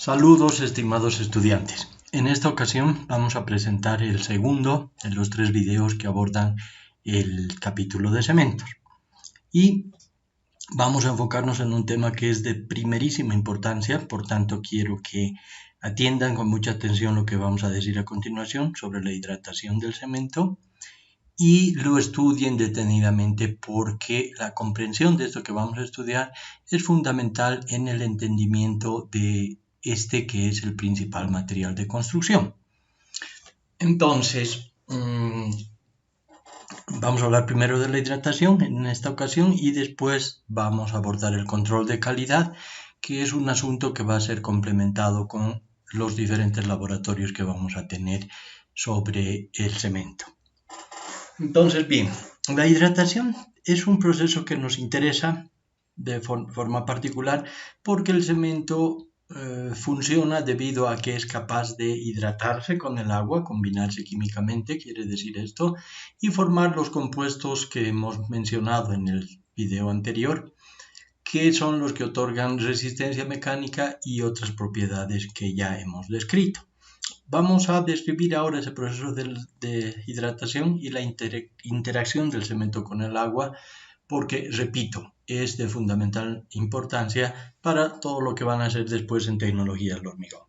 Saludos, estimados estudiantes. En esta ocasión vamos a presentar el segundo de los 3 videos que abordan el capítulo de cementos. Y vamos a enfocarnos en un tema que es de primerísima importancia, por tanto quiero que atiendan con mucha atención lo que vamos a decir a continuación sobre la hidratación del cemento y lo estudien detenidamente porque la comprensión de esto que vamos a estudiar es fundamental en el entendimiento de este que es el principal material de construcción. Entonces, vamos a hablar primero de la hidratación en esta ocasión y después vamos a abordar el control de calidad, que es un asunto que va a ser complementado con los diferentes laboratorios que vamos a tener sobre el cemento. Entonces, bien, la hidratación es un proceso que nos interesa de forma particular porque el cemento funciona debido a que es capaz de hidratarse con el agua, combinarse químicamente, quiere decir esto, y formar los compuestos que hemos mencionado en el video anterior, que son los que otorgan resistencia mecánica y otras propiedades que ya hemos descrito. Vamos a describir ahora ese proceso de hidratación y la interacción del cemento con el agua, porque, repito, es de fundamental importancia para todo lo que van a hacer después en tecnología del hormigón.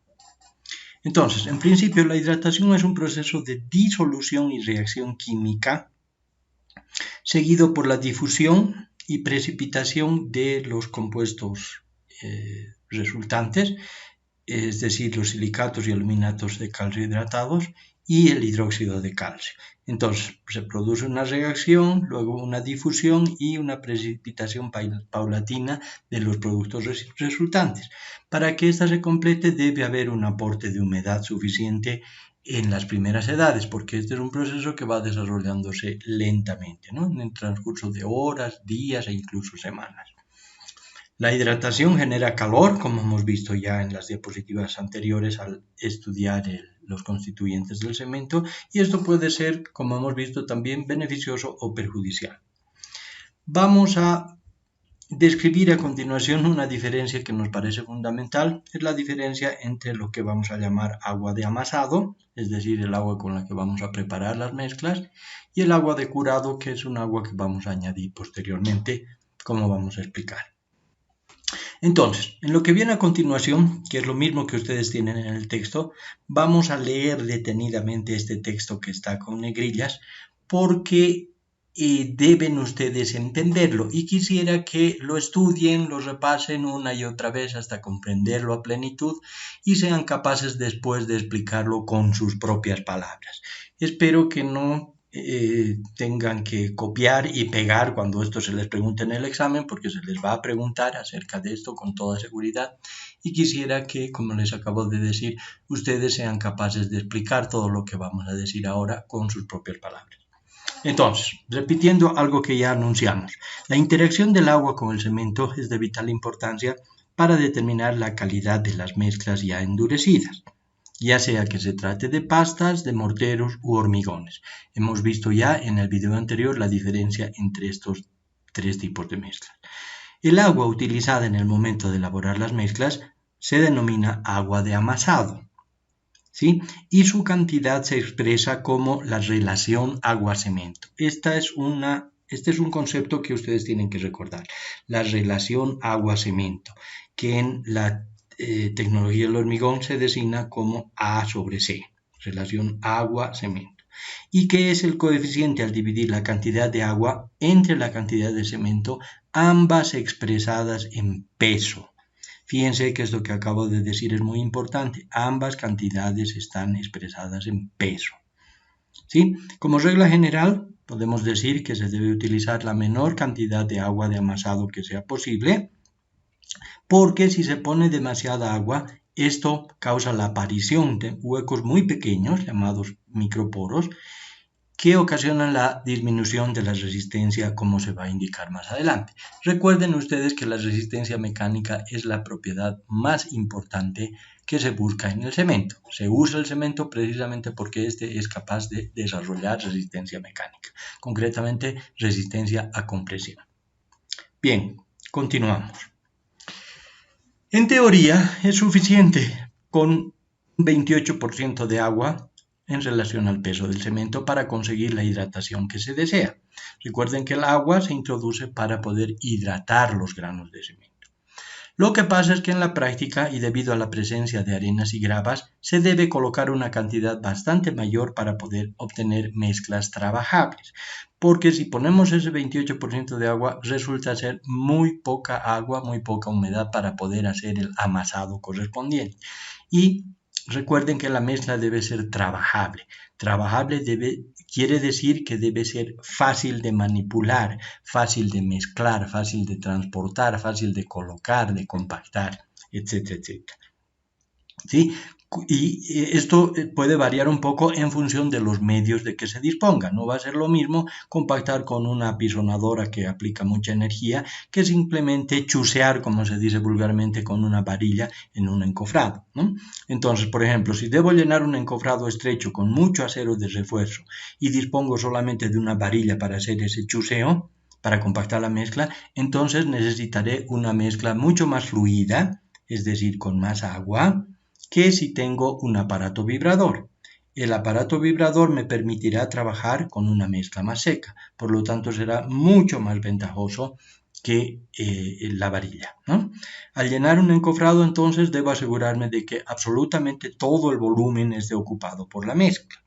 Entonces, en principio, la hidratación es un proceso de disolución y reacción química, seguido por la difusión y precipitación de los compuestos resultantes, es decir, los silicatos y aluminatos de calcio hidratados y el hidróxido de calcio. Entonces, se produce una reacción, luego una difusión y una precipitación paulatina de los productos resultantes. Para que esta se complete, debe haber un aporte de humedad suficiente en las primeras edades, porque este es un proceso que va desarrollándose lentamente, ¿no? En el transcurso de horas, días e incluso semanas. La hidratación genera calor, como hemos visto ya en las diapositivas anteriores al estudiar los constituyentes del cemento, y esto puede ser, como hemos visto, también beneficioso o perjudicial. Vamos a describir a continuación una diferencia que nos parece fundamental, es la diferencia entre lo que vamos a llamar agua de amasado, es decir, el agua con la que vamos a preparar las mezclas, y el agua de curado, que es un agua que vamos a añadir posteriormente, como vamos a explicar. Entonces, en lo que viene a continuación, que es lo mismo que ustedes tienen en el texto, vamos a leer detenidamente este texto que está con negrillas porque deben ustedes entenderlo y quisiera que lo estudien, lo repasen una y otra vez hasta comprenderlo a plenitud y sean capaces después de explicarlo con sus propias palabras. Espero que no tengan que copiar y pegar cuando esto se les pregunte en el examen, porque se les va a preguntar acerca de esto con toda seguridad y quisiera que, como les acabo de decir, ustedes sean capaces de explicar todo lo que vamos a decir ahora con sus propias palabras. Entonces, repitiendo algo que ya anunciamos, la interacción del agua con el cemento es de vital importancia para determinar la calidad de las mezclas ya endurecidas, ya sea que se trate de pastas, de morteros u hormigones. Hemos visto ya en el video anterior la diferencia entre estos 3 tipos de mezclas. El agua utilizada en el momento de elaborar las mezclas se denomina agua de amasado, ¿sí? Y su cantidad se expresa como la relación agua-cemento. Este es un concepto que ustedes tienen que recordar, la relación agua-cemento, que en la tecnología del hormigón se designa como A sobre C, relación agua-cemento, y que es el coeficiente al dividir la cantidad de agua entre la cantidad de cemento, ambas expresadas en peso. Fíjense que esto que acabo de decir es muy importante, ambas cantidades están expresadas en peso, ¿sí? Como regla general, podemos decir que se debe utilizar la menor cantidad de agua de amasado que sea posible, porque si se pone demasiada agua, esto causa la aparición de huecos muy pequeños, llamados microporos, que ocasionan la disminución de la resistencia, como se va a indicar más adelante. Recuerden ustedes que la resistencia mecánica es la propiedad más importante que se busca en el cemento. Se usa el cemento precisamente porque este es capaz de desarrollar resistencia mecánica, concretamente resistencia a compresión. Bien, continuamos. En teoría es suficiente con un 28% de agua en relación al peso del cemento para conseguir la hidratación que se desea. Recuerden que el agua se introduce para poder hidratar los granos de cemento. Lo que pasa es que en la práctica, y debido a la presencia de arenas y gravas, se debe colocar una cantidad bastante mayor para poder obtener mezclas trabajables. Porque si ponemos ese 28% de agua, resulta ser muy poca agua, muy poca humedad para poder hacer el amasado correspondiente. Y recuerden que la mezcla debe ser trabajable. Trabajable quiere decir que debe ser fácil de manipular, fácil de mezclar, fácil de transportar, fácil de colocar, de compactar, etcétera, etcétera. ¿Sí? Y esto puede variar un poco en función de los medios de que se disponga. No va a ser lo mismo compactar con una apisonadora que aplica mucha energía que simplemente chusear, como se dice vulgarmente, con una varilla en un encofrado, ¿no? Entonces, por ejemplo, si debo llenar un encofrado estrecho con mucho acero de refuerzo y dispongo solamente de una varilla para hacer ese chuseo, para compactar la mezcla, entonces necesitaré una mezcla mucho más fluida, es decir, con más agua, que si tengo un aparato vibrador. El aparato vibrador me permitirá trabajar con una mezcla más seca, por lo tanto será mucho más ventajoso que la varilla, ¿no? Al llenar un encofrado, entonces debo asegurarme de que absolutamente todo el volumen esté ocupado por la mezcla.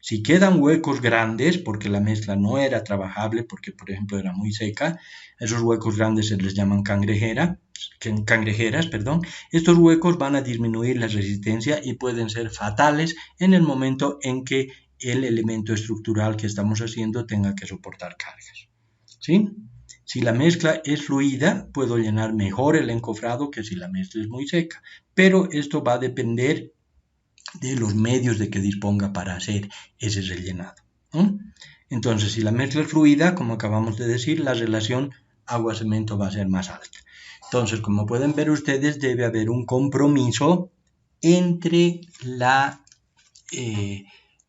Si quedan huecos grandes, porque la mezcla no era trabajable, porque por ejemplo era muy seca, esos huecos grandes se les llaman cangrejeras, estos huecos van a disminuir la resistencia y pueden ser fatales en el momento en que el elemento estructural que estamos haciendo tenga que soportar cargas. ¿Sí? Si la mezcla es fluida, puedo llenar mejor el encofrado que si la mezcla es muy seca, pero esto va a depender de los medios de que disponga para hacer ese rellenado, ¿no? Entonces, si la mezcla es fluida, como acabamos de decir, la relación agua-cemento va a ser más alta. Entonces, como pueden ver ustedes, debe haber un compromiso entre la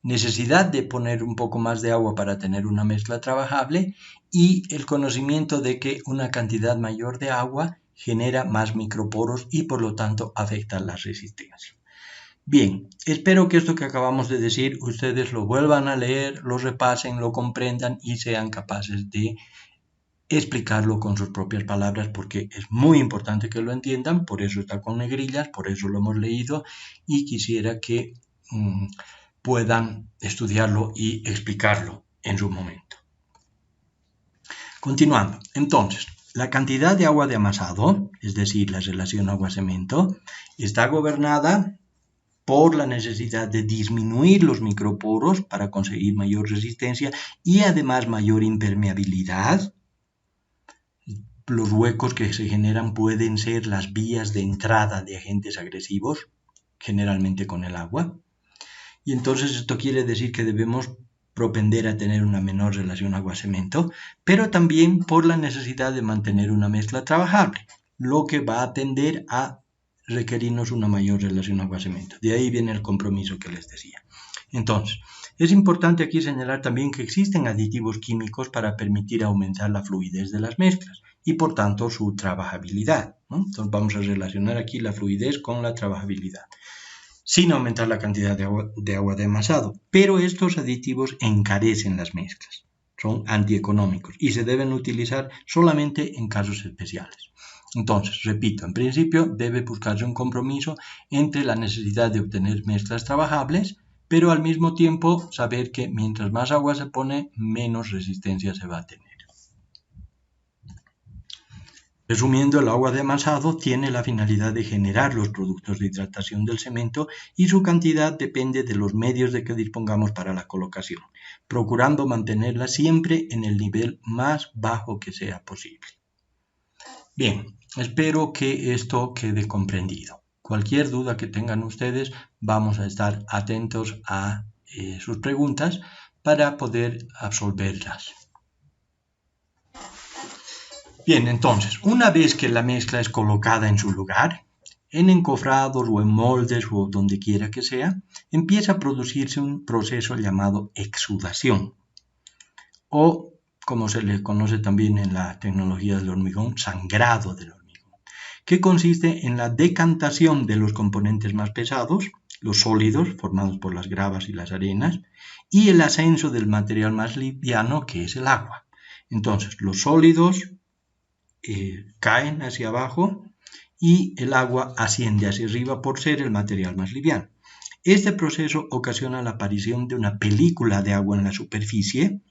necesidad de poner un poco más de agua para tener una mezcla trabajable y el conocimiento de que una cantidad mayor de agua genera más microporos y por lo tanto afecta la resistencia. Bien, espero que esto que acabamos de decir ustedes lo vuelvan a leer, lo repasen, lo comprendan y sean capaces de explicarlo con sus propias palabras porque es muy importante que lo entiendan, por eso está con negrillas, por eso lo hemos leído y quisiera que puedan estudiarlo y explicarlo en su momento. Continuando, entonces, la cantidad de agua de amasado, es decir, la relación agua-cemento, está gobernada por la necesidad de disminuir los microporos para conseguir mayor resistencia y además mayor impermeabilidad. Los huecos que se generan pueden ser las vías de entrada de agentes agresivos, generalmente con el agua. Y entonces esto quiere decir que debemos propender a tener una menor relación agua-cemento, pero también por la necesidad de mantener una mezcla trabajable, lo que va a tender a requerirnos una mayor relación agua-cemento. De ahí viene el compromiso que les decía. Entonces, es importante aquí señalar también que existen aditivos químicos para permitir aumentar la fluidez de las mezclas y por tanto su trabajabilidad, ¿no? Entonces vamos a relacionar aquí la fluidez con la trabajabilidad, sin aumentar la cantidad de agua de amasado. Pero estos aditivos encarecen las mezclas, son antieconómicos y se deben utilizar solamente en casos especiales. Entonces, repito, en principio debe buscarse un compromiso entre la necesidad de obtener mezclas trabajables, pero al mismo tiempo saber que mientras más agua se pone, menos resistencia se va a tener. Resumiendo, el agua de amasado tiene la finalidad de generar los productos de hidratación del cemento y su cantidad depende de los medios de que dispongamos para la colocación, procurando mantenerla siempre en el nivel más bajo que sea posible. Bien, espero que esto quede comprendido. Cualquier duda que tengan ustedes, vamos a estar atentos a sus preguntas para poder absolverlas. Bien, entonces, una vez que la mezcla es colocada en su lugar, en encofrados o en moldes o donde quiera que sea, empieza a producirse un proceso llamado exudación o, como se le conoce también en la tecnología del hormigón, sangrado del hormigón, que consiste en la decantación de los componentes más pesados, los sólidos formados por las gravas y las arenas, y el ascenso del material más liviano, que es el agua. Entonces, los sólidos caen hacia abajo y el agua asciende hacia arriba por ser el material más liviano. Este proceso ocasiona la aparición de una película de agua en la superficie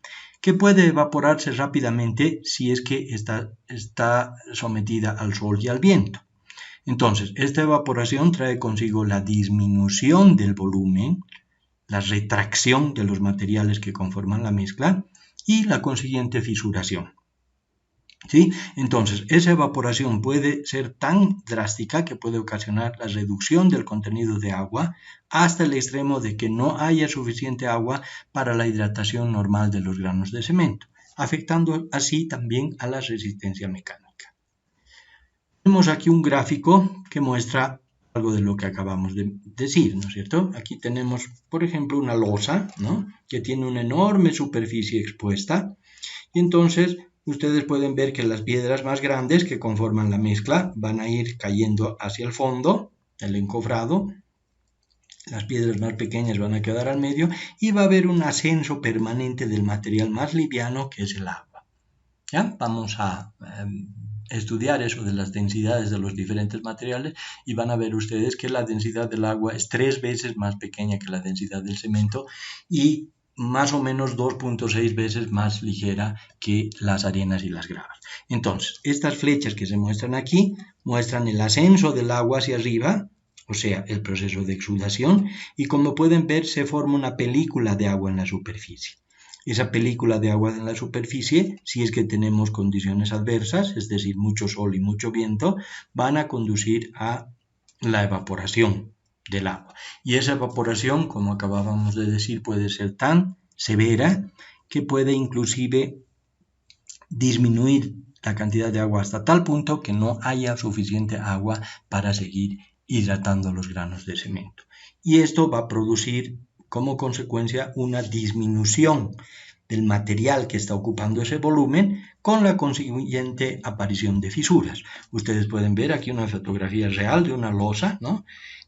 que puede evaporarse rápidamente si es que está sometida al sol y al viento. Entonces, esta evaporación trae consigo la disminución del volumen, la retracción de los materiales que conforman la mezcla y la consiguiente fisuración. ¿Sí? Entonces, esa evaporación puede ser tan drástica que puede ocasionar la reducción del contenido de agua hasta el extremo de que no haya suficiente agua para la hidratación normal de los granos de cemento, afectando así también a la resistencia mecánica. Tenemos aquí un gráfico que muestra algo de lo que acabamos de decir, ¿no es cierto? Aquí tenemos, por ejemplo, una losa, ¿no?, que tiene una enorme superficie expuesta, y entonces ustedes pueden ver que las piedras más grandes que conforman la mezcla van a ir cayendo hacia el fondo, el encofrado. Las piedras más pequeñas van a quedar al medio y va a haber un ascenso permanente del material más liviano, que es el agua. ¿Ya? Vamos a estudiar eso de las densidades de los diferentes materiales y van a ver ustedes que la densidad del agua es 3 veces más pequeña que la densidad del cemento y más o menos 2.6 veces más ligera que las arenas y las gravas. Entonces, estas flechas que se muestran aquí muestran el ascenso del agua hacia arriba, o sea, el proceso de exudación, y como pueden ver se forma una película de agua en la superficie. Esa película de agua en la superficie, si es que tenemos condiciones adversas, es decir, mucho sol y mucho viento, van a conducir a la evaporación del agua. Y esa evaporación, como acabábamos de decir, puede ser tan severa que puede inclusive disminuir la cantidad de agua hasta tal punto que no haya suficiente agua para seguir hidratando los granos de cemento. Y esto va a producir como consecuencia una disminución del material que está ocupando ese volumen con la consiguiente aparición de fisuras. Ustedes pueden ver aquí una fotografía real de una losa, ¿no?,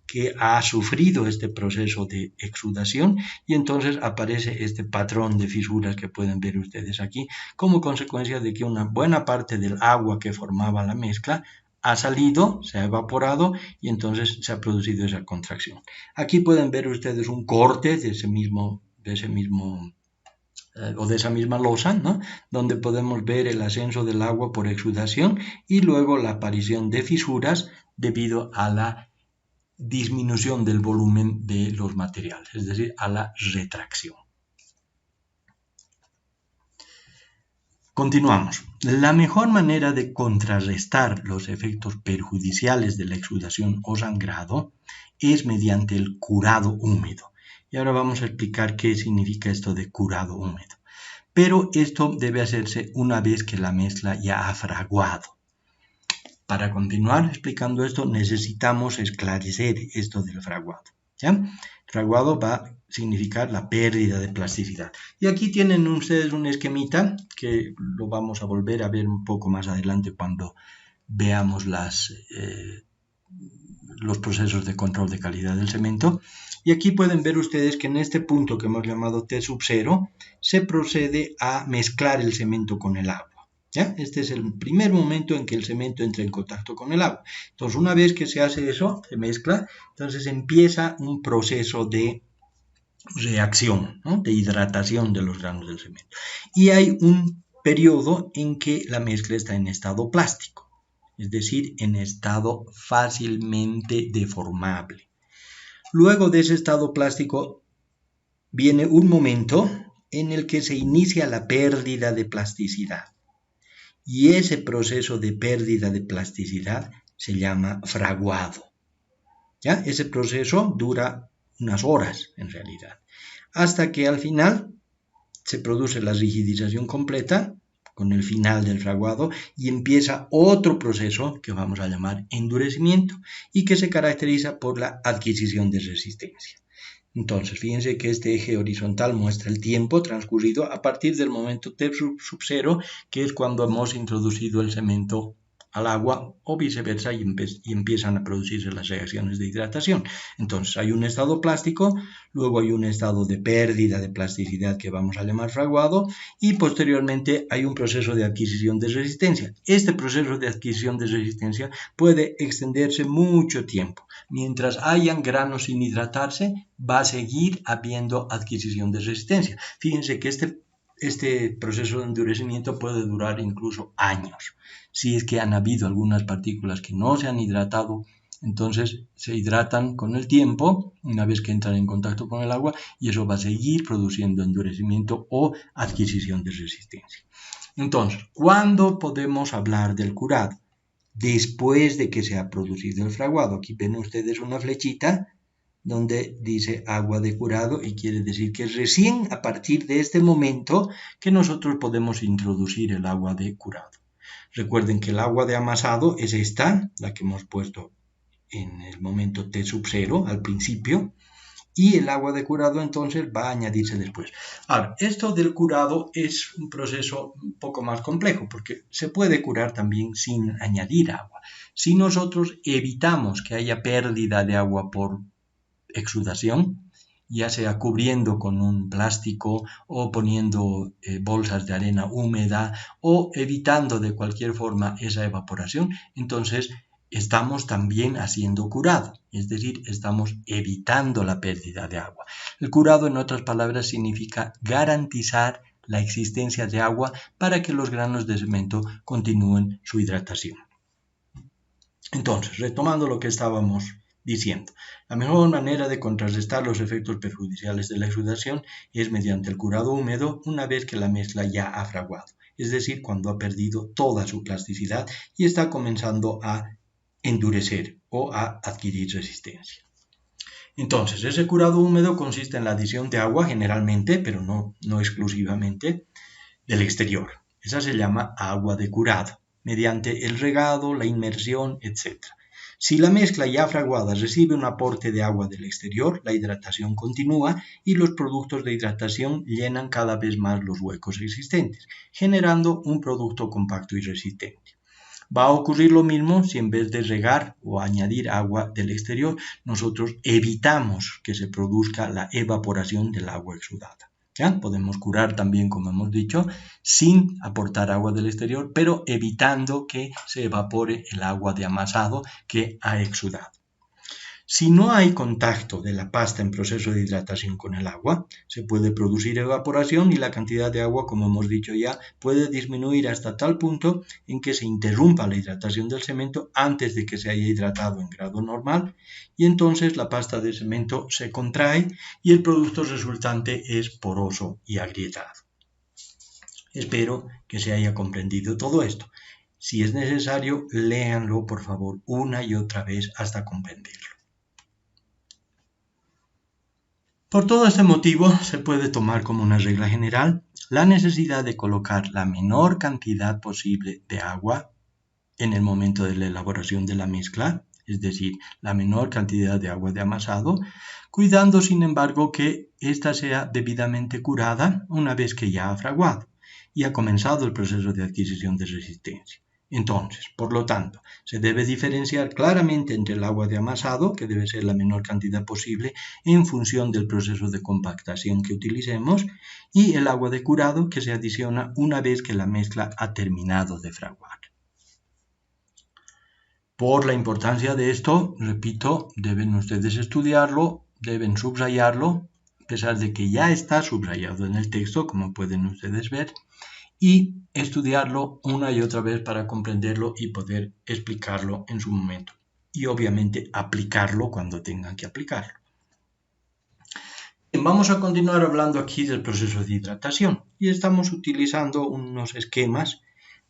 que ha sufrido este proceso de exudación y entonces aparece este patrón de fisuras que pueden ver ustedes aquí como consecuencia de que una buena parte del agua que formaba la mezcla ha salido, se ha evaporado y entonces se ha producido esa contracción. Aquí pueden ver ustedes un corte de esa misma losa, ¿no?, donde podemos ver el ascenso del agua por exudación y luego la aparición de fisuras debido a la disminución del volumen de los materiales, es decir, a la retracción. Continuamos. La mejor manera de contrarrestar los efectos perjudiciales de la exudación o sangrado es mediante el curado húmedo. Y ahora vamos a explicar qué significa esto de curado húmedo. Pero esto debe hacerse una vez que la mezcla ya ha fraguado. Para continuar explicando esto, necesitamos esclarecer esto del fraguado, ¿ya? El fraguado va a significar la pérdida de plasticidad. Y aquí tienen ustedes un esquemita que lo vamos a volver a ver un poco más adelante cuando veamos los procesos de control de calidad del cemento. Y aquí pueden ver ustedes que en este punto que hemos llamado T sub 0 se procede a mezclar el cemento con el agua. ¿Ya? Este es el primer momento en que el cemento entra en contacto con el agua. Entonces, una vez que se hace eso, se mezcla, entonces empieza un proceso de reacción, ¿no?, de hidratación de los granos del cemento. Y hay un periodo en que la mezcla está en estado plástico, es decir, en estado fácilmente deformable. Luego de ese estado plástico viene un momento en el que se inicia la pérdida de plasticidad. Y ese proceso de pérdida de plasticidad se llama fraguado. ¿Ya? Ese proceso dura unas horas en realidad, hasta que al final se produce la rigidización completa con el final del fraguado y empieza otro proceso que vamos a llamar endurecimiento y que se caracteriza por la adquisición de resistencia. Entonces, fíjense que este eje horizontal muestra el tiempo transcurrido a partir del momento T sub 0, que es cuando hemos introducido el cemento al agua o viceversa y empiezan a producirse las reacciones de hidratación. Entonces hay un estado plástico, luego hay un estado de pérdida de plasticidad que vamos a llamar fraguado y posteriormente hay un proceso de adquisición de resistencia. Este proceso de adquisición de resistencia puede extenderse mucho tiempo. Mientras hayan granos sin hidratarse, va a seguir habiendo adquisición de resistencia. Fíjense que este proceso de endurecimiento puede durar incluso años. Si es que han habido algunas partículas que no se han hidratado, entonces se hidratan con el tiempo, una vez que entran en contacto con el agua, y eso va a seguir produciendo endurecimiento o adquisición de resistencia. Entonces, ¿cuándo podemos hablar del curado? Después de que se ha producido el fraguado. Aquí ven ustedes una flechita donde dice agua de curado y quiere decir que recién a partir de este momento que nosotros podemos introducir el agua de curado. Recuerden que el agua de amasado es esta, la que hemos puesto en el momento T sub 0 al principio, y el agua de curado entonces va a añadirse después. Ahora, esto del curado es un proceso un poco más complejo porque se puede curar también sin añadir agua. Si nosotros evitamos que haya pérdida de agua por exudación, ya sea cubriendo con un plástico o poniendo bolsas de arena húmeda o evitando de cualquier forma esa evaporación, entonces estamos también haciendo curado, es decir, estamos evitando la pérdida de agua. El curado, en otras palabras, significa garantizar la existencia de agua para que los granos de cemento continúen su hidratación. Entonces, retomando lo que estábamos diciendo, la mejor manera de contrarrestar los efectos perjudiciales de la exudación es mediante el curado húmedo una vez que la mezcla ya ha fraguado, es decir, cuando ha perdido toda su plasticidad y está comenzando a endurecer o a adquirir resistencia. Entonces, ese curado húmedo consiste en la adición de agua generalmente, pero no exclusivamente, del exterior. Esa se llama agua de curado, mediante el regado, la inmersión, etc. Si la mezcla ya fraguada recibe un aporte de agua del exterior, la hidratación continúa y los productos de hidratación llenan cada vez más los huecos existentes, generando un producto compacto y resistente. Va a ocurrir lo mismo si en vez de regar o añadir agua del exterior, nosotros evitamos que se produzca la evaporación del agua exudada. ¿Ya? Podemos curar también, como hemos dicho, sin aportar agua del exterior, pero evitando que se evapore el agua de amasado que ha exudado. Si no hay contacto de la pasta en proceso de hidratación con el agua, se puede producir evaporación y la cantidad de agua, como hemos dicho ya, puede disminuir hasta tal punto en que se interrumpa la hidratación del cemento antes de que se haya hidratado en grado normal y entonces la pasta de cemento se contrae y el producto resultante es poroso y agrietado. Espero que se haya comprendido todo esto. Si es necesario, léanlo por favor una y otra vez hasta comprenderlo. Por todo este motivo, se puede tomar como una regla general la necesidad de colocar la menor cantidad posible de agua en el momento de la elaboración de la mezcla, es decir, la menor cantidad de agua de amasado, cuidando sin embargo que ésta sea debidamente curada una vez que ya ha fraguado y ha comenzado el proceso de adquisición de resistencia. Entonces, por lo tanto, se debe diferenciar claramente entre el agua de amasado, que debe ser la menor cantidad posible en función del proceso de compactación que utilicemos, y el agua de curado, que se adiciona una vez que la mezcla ha terminado de fraguar. Por la importancia de esto, repito, deben ustedes estudiarlo, deben subrayarlo, a pesar de que ya está subrayado en el texto, como pueden ustedes ver, y estudiarlo una y otra vez para comprenderlo y poder explicarlo en su momento. Y obviamente aplicarlo cuando tengan que aplicarlo. Vamos a continuar hablando aquí del proceso de hidratación y estamos utilizando unos esquemas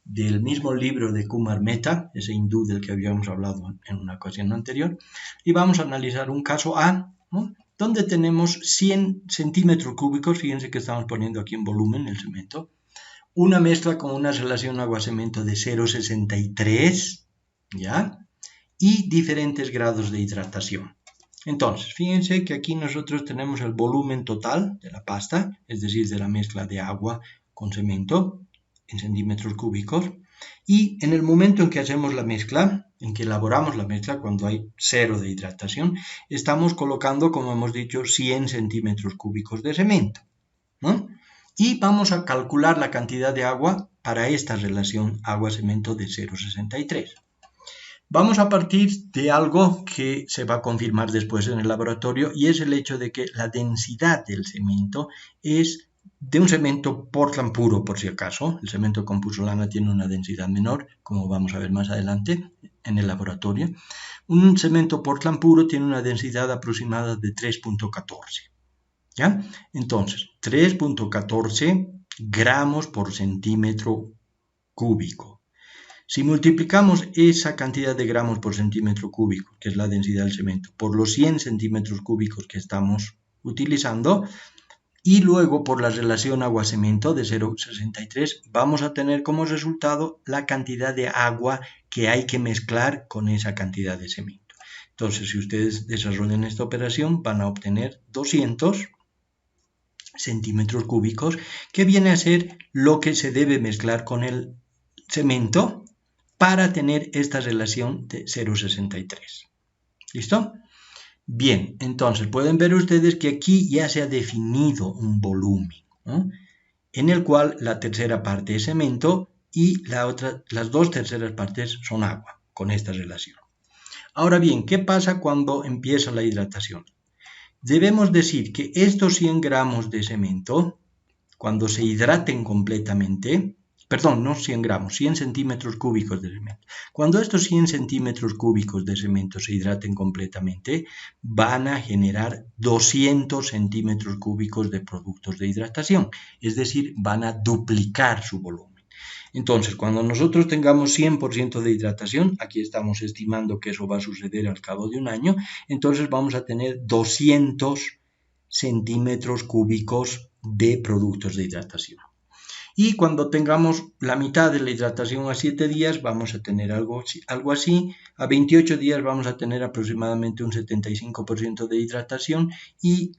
del mismo libro de Kumar Mehta, ese hindú del que habíamos hablado en una ocasión anterior, y vamos a analizar un caso A, ¿no?, donde tenemos 100 centímetros cúbicos, fíjense que estamos poniendo aquí en volumen el cemento, una mezcla con una relación agua-cemento de 0,63, ¿ya? Y diferentes grados de hidratación. Entonces, fíjense que aquí nosotros tenemos el volumen total de la pasta, es decir, de la mezcla de agua con cemento en centímetros cúbicos, Y en el momento en que hacemos la mezcla, en que elaboramos la mezcla, cuando hay 0 de hidratación, estamos colocando, como hemos dicho, 100 centímetros cúbicos de cemento, ¿no? Y vamos a calcular la cantidad de agua para esta relación agua-cemento de 0,63. Vamos a partir de algo que se va a confirmar después en el laboratorio, y es el hecho de que la densidad del cemento es de un cemento Portland puro, por si acaso. El cemento con puzzolana tiene una densidad menor, como vamos a ver más adelante en el laboratorio. Un cemento Portland puro tiene una densidad aproximada de 3.14. ¿Ya? Entonces, 3.14 gramos por centímetro cúbico. Si multiplicamos esa cantidad de gramos por centímetro cúbico, que es la densidad del cemento, por los 100 centímetros cúbicos que estamos utilizando, y luego por la relación agua-cemento de 0,63, vamos a tener como resultado la cantidad de agua que hay que mezclar con esa cantidad de cemento. Entonces, si ustedes desarrollan esta operación, van a obtener 200 centímetros cúbicos, que viene a ser lo que se debe mezclar con el cemento para tener esta relación de 0,63. ¿Listo? Bien, entonces pueden ver ustedes que aquí ya se ha definido un volumen, ¿no?, en el cual la tercera parte es cemento y las 2 terceras partes son agua, con esta relación. Ahora bien, ¿qué pasa cuando empieza la hidratación? Debemos decir que estos 100 gramos de cemento, cuando se hidraten completamente, perdón, no 100 gramos, 100 centímetros cúbicos de cemento. Cuando estos 100 centímetros cúbicos de cemento se hidraten completamente, van a generar 200 centímetros cúbicos de productos de hidratación, es decir, van a duplicar su volumen. Entonces, cuando nosotros tengamos 100% de hidratación, aquí estamos estimando que eso va a suceder al cabo de un año, entonces vamos a tener 200 centímetros cúbicos de productos de hidratación. Y cuando tengamos la mitad de la hidratación a 7 días, vamos a tener algo así. A 28 días vamos a tener aproximadamente un 75% de hidratación, y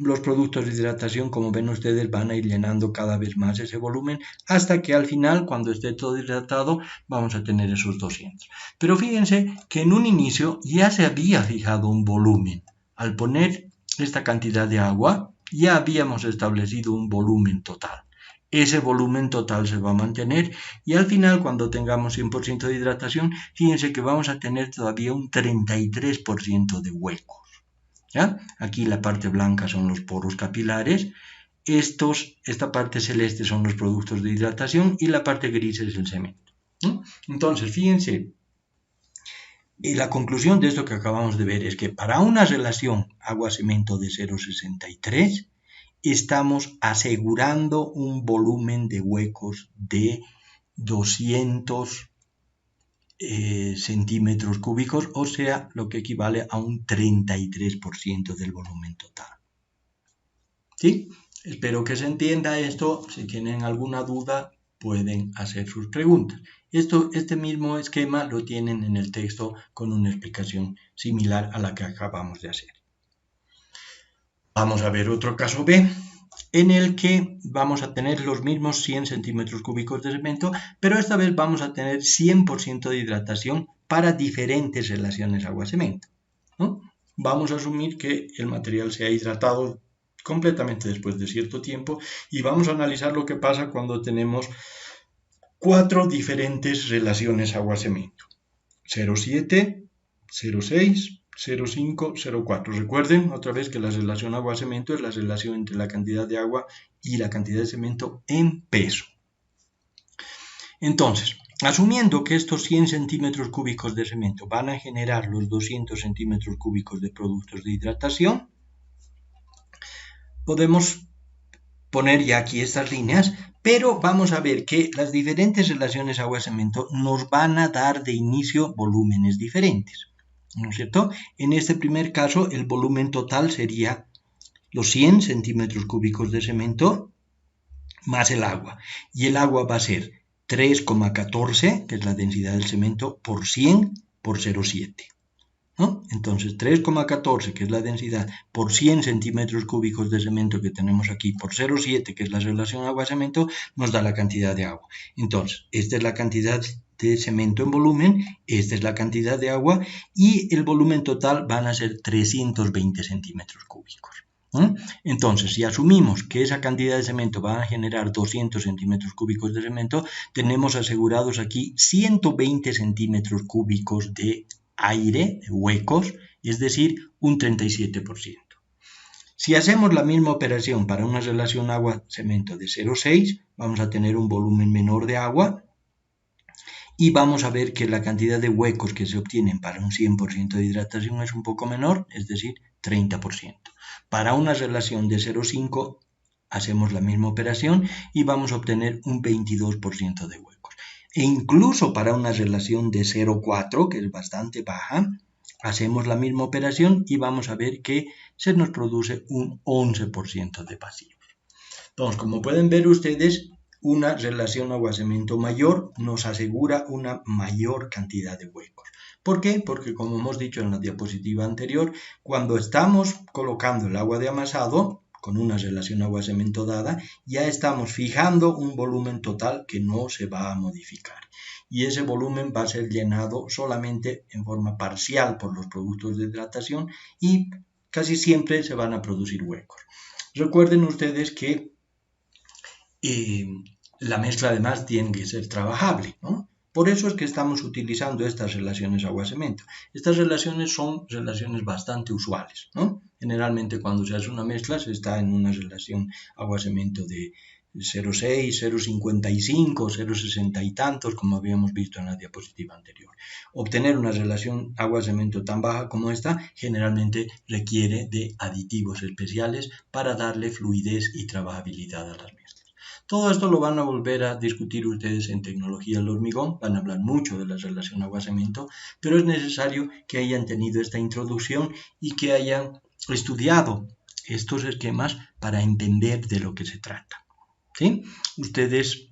los productos de hidratación, como ven ustedes, van a ir llenando cada vez más ese volumen, hasta que al final, cuando esté todo hidratado, vamos a tener esos 200. Pero fíjense que en un inicio ya se había fijado un volumen. Al poner esta cantidad de agua, ya habíamos establecido un volumen total. Ese volumen total se va a mantener, y al final, cuando tengamos 100% de hidratación, fíjense que vamos a tener todavía un 33% de huecos. ¿Ya? Aquí la parte blanca son los poros capilares, esta parte celeste son los productos de hidratación, y la parte gris es el cemento, ¿no? Entonces, fíjense, la conclusión de esto que acabamos de ver es que para una relación agua-cemento de 0,63, estamos asegurando un volumen de huecos de 200 centímetros cúbicos, o sea, lo que equivale a un 33% del volumen total. ¿Sí? Espero que se entienda esto. Si tienen alguna duda, pueden hacer sus preguntas. Este mismo esquema lo tienen en el texto con una explicación similar a la que acabamos de hacer. Vamos a ver otro caso B, en el que vamos a tener los mismos 100 centímetros cúbicos de cemento, pero esta vez vamos a tener 100% de hidratación para diferentes relaciones agua-cemento, ¿no? Vamos a asumir que el material se ha hidratado completamente después de cierto tiempo, y vamos a analizar lo que pasa cuando tenemos 4 diferentes relaciones agua-cemento: 0,7, 0,6, 0,5, 0,4. Recuerden otra vez que la relación agua-cemento es la relación entre la cantidad de agua y la cantidad de cemento en peso. Entonces, asumiendo que estos 100 centímetros cúbicos de cemento van a generar los 200 centímetros cúbicos de productos de hidratación, podemos poner ya aquí estas líneas, pero vamos a ver que las diferentes relaciones agua-cemento nos van a dar de inicio volúmenes diferentes, ¿no es cierto? En este primer caso, el volumen total sería los 100 centímetros cúbicos de cemento más el agua, y el agua va a ser 3,14, que es la densidad del cemento, por 100 por 0,7. ¿no? Entonces 3,14, que es la densidad, por 100 centímetros cúbicos de cemento que tenemos aquí, por 0,7, que es la relación agua-cemento, nos da la cantidad de agua. Entonces, esta es la cantidad de cemento en volumen, esta es la cantidad de agua, y el volumen total van a ser 320 centímetros cúbicos. Entonces, si asumimos que esa cantidad de cemento va a generar 200 centímetros cúbicos de cemento, tenemos asegurados aquí 120 centímetros cúbicos de aire, de huecos, es decir, un 37%. Si hacemos la misma operación para una relación agua-cemento de 0,6, vamos a tener un volumen menor de agua y vamos a ver que la cantidad de huecos que se obtienen para un 100% de hidratación es un poco menor, es decir, 30%. Para una relación de 0,5 hacemos la misma operación y vamos a obtener un 22% de huecos. E incluso para una relación de 0,4, que es bastante baja, hacemos la misma operación y vamos a ver que se nos produce un 11% de vacíos. Entonces, como pueden ver ustedes, una relación agua-cemento mayor nos asegura una mayor cantidad de huecos. ¿Por qué? Porque, como hemos dicho en la diapositiva anterior, cuando estamos colocando el agua de amasado, con una relación agua-cemento dada, ya estamos fijando un volumen total que no se va a modificar. Y ese volumen va a ser llenado solamente en forma parcial por los productos de hidratación y casi siempre se van a producir huecos. Recuerden ustedes que la mezcla además tiene que ser trabajable, ¿no? Por eso es que estamos utilizando estas relaciones agua-cemento. Estas relaciones son relaciones bastante usuales, ¿no? Generalmente cuando se hace una mezcla se está en una relación agua-cemento de 0,6, 0,55, 0,60 y tantos, como habíamos visto en la diapositiva anterior. Obtener una relación agua-cemento tan baja como esta generalmente requiere de aditivos especiales para darle fluidez y trabajabilidad a las mezclas. Todo esto lo van a volver a discutir ustedes en tecnología del hormigón, van a hablar mucho de la relación agua-cemento, pero es necesario que hayan tenido esta introducción y que hayan estudiado estos esquemas para entender de lo que se trata. ¿Sí? Ustedes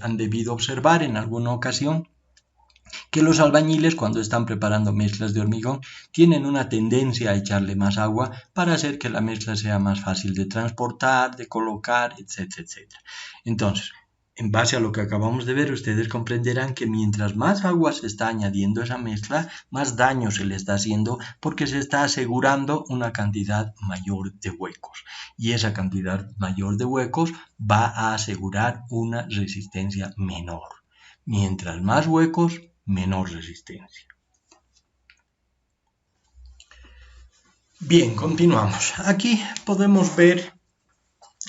han debido observar en alguna ocasión que los albañiles, cuando están preparando mezclas de hormigón, tienen una tendencia a echarle más agua para hacer que la mezcla sea más fácil de transportar, de colocar, etcétera, etcétera. Entonces, en base a lo que acabamos de ver, ustedes comprenderán que mientras más agua se está añadiendo a esa mezcla, más daño se le está haciendo porque se está asegurando una cantidad mayor de huecos. Y esa cantidad mayor de huecos va a asegurar una resistencia menor. Mientras más huecos, menor resistencia. Bien, continuamos. Aquí podemos ver,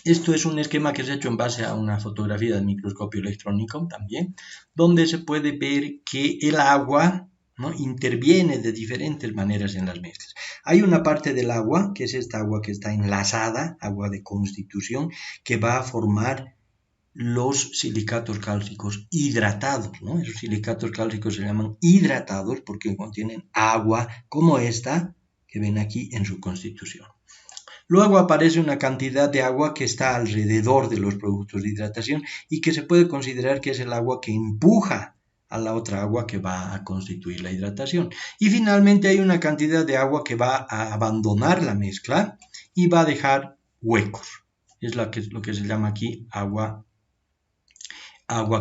esto es un esquema que se ha hecho en base a una fotografía del microscopio electrónico también, donde se puede ver que el agua, ¿no?, interviene de diferentes maneras en las mezclas. Hay una parte del agua, que es esta agua que está enlazada, agua de constitución, que va a formar los silicatos cálcicos hidratados, ¿no? Esos silicatos cálcicos se llaman hidratados porque contienen agua como esta que ven aquí en su constitución. Luego aparece una cantidad de agua que está alrededor de los productos de hidratación y que se puede considerar que es el agua que empuja a la otra agua que va a constituir la hidratación. Y finalmente hay una cantidad de agua que va a abandonar la mezcla y va a dejar huecos. Es lo que se llama aquí agua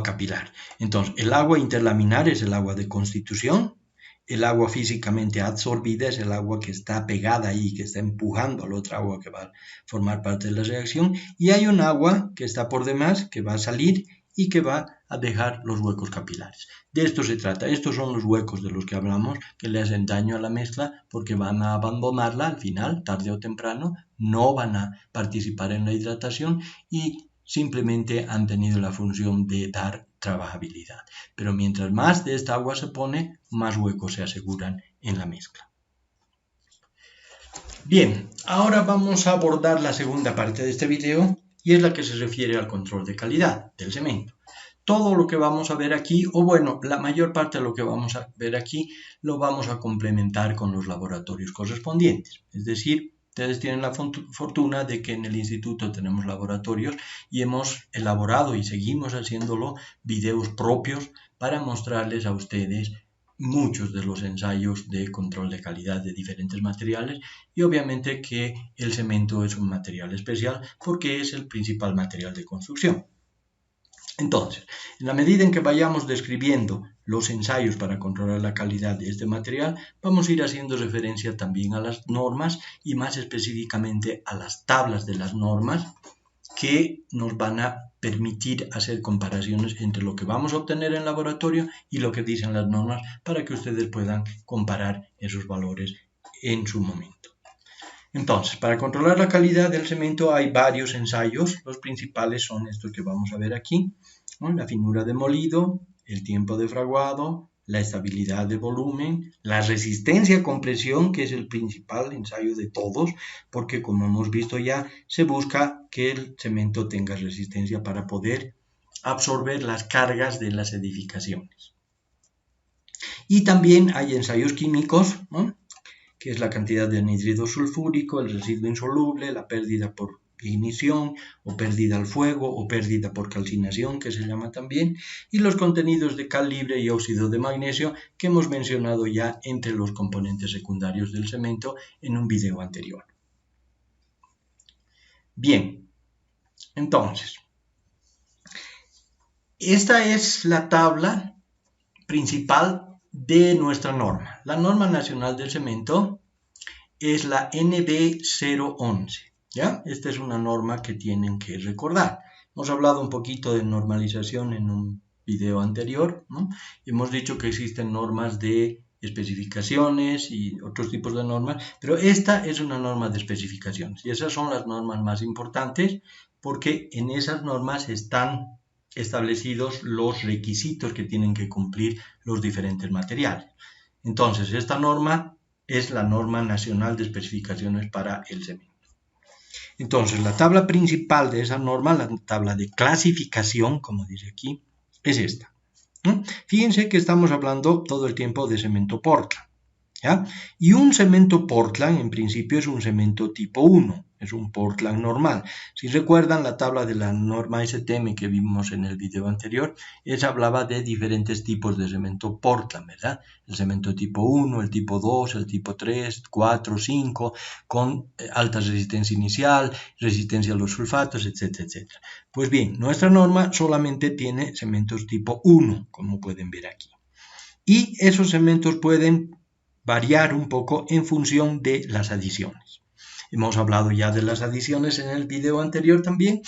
capilar. Entonces, el agua interlaminar es el agua de constitución, el agua físicamente absorbida es el agua que está pegada ahí, que está empujando a la otra agua que va a formar parte de la reacción, y hay un agua que está por demás, que va a salir y que va a dejar los huecos capilares. De esto se trata, estos son los huecos de los que hablamos, que le hacen daño a la mezcla porque van a abandonarla al final, tarde o temprano, no van a participar en la hidratación y simplemente han tenido la función de dar trabajabilidad. Pero mientras más de esta agua se pone, más huecos se aseguran en la mezcla. Bien, ahora vamos a abordar la segunda parte de este video y es la que se refiere al control de calidad del cemento. Todo lo que vamos a ver aquí, o bueno, la mayor parte de lo que vamos a ver aquí, lo vamos a complementar con los laboratorios correspondientes. Es decir, ustedes tienen la fortuna de que en el instituto tenemos laboratorios y hemos elaborado y seguimos haciéndolo videos propios para mostrarles a ustedes muchos de los ensayos de control de calidad de diferentes materiales y obviamente que el cemento es un material especial porque es el principal material de construcción. Entonces, en la medida en que vayamos describiendo los ensayos para controlar la calidad de este material, vamos a ir haciendo referencia también a las normas y más específicamente a las tablas de las normas que nos van a permitir hacer comparaciones entre lo que vamos a obtener en laboratorio y lo que dicen las normas para que ustedes puedan comparar esos valores en su momento. Entonces, para controlar la calidad del cemento hay varios ensayos. Los principales son estos que vamos a ver aquí, ¿no? La finura de molido, el tiempo de fraguado, la estabilidad de volumen, la resistencia a compresión, que es el principal ensayo de todos, porque como hemos visto ya, se busca que el cemento tenga resistencia para poder absorber las cargas de las edificaciones. Y también hay ensayos químicos, ¿no? Que es la cantidad de anhídrido sulfúrico, el residuo insoluble, la pérdida por ignición o pérdida al fuego o pérdida por calcinación, que se llama también, y los contenidos de cal libre y óxido de magnesio que hemos mencionado ya entre los componentes secundarios del cemento en un video anterior. Bien, entonces, esta es la tabla principal de nuestra norma. La norma nacional del cemento es la NB011, ¿ya? Esta es una norma que tienen que recordar. Hemos hablado un poquito de normalización en un video anterior, ¿no? Hemos dicho que existen normas de especificaciones y otros tipos de normas, pero esta es una norma de especificaciones y esas son las normas más importantes porque en esas normas están establecidos los requisitos que tienen que cumplir los diferentes materiales. Entonces, esta norma es la norma nacional de especificaciones para el cemento. Entonces, la tabla principal de esa norma, la tabla de clasificación, como dice aquí, es esta. Fíjense que estamos hablando todo el tiempo de cemento Portland, ¿ya? Y un cemento Portland en principio es un cemento tipo 1, es un Portland normal. Si recuerdan la tabla de la norma STM que vimos en el video anterior, esa hablaba de diferentes tipos de cemento Portland, ¿verdad? El cemento tipo 1, el tipo 2, el tipo 3, 4, 5, con alta resistencia inicial, resistencia a los sulfatos, etcétera, etcétera. Pues bien, nuestra norma solamente tiene cementos tipo 1, como pueden ver aquí. Y esos cementos pueden variar un poco en función de las adiciones. Hemos hablado ya de las adiciones en el video anterior también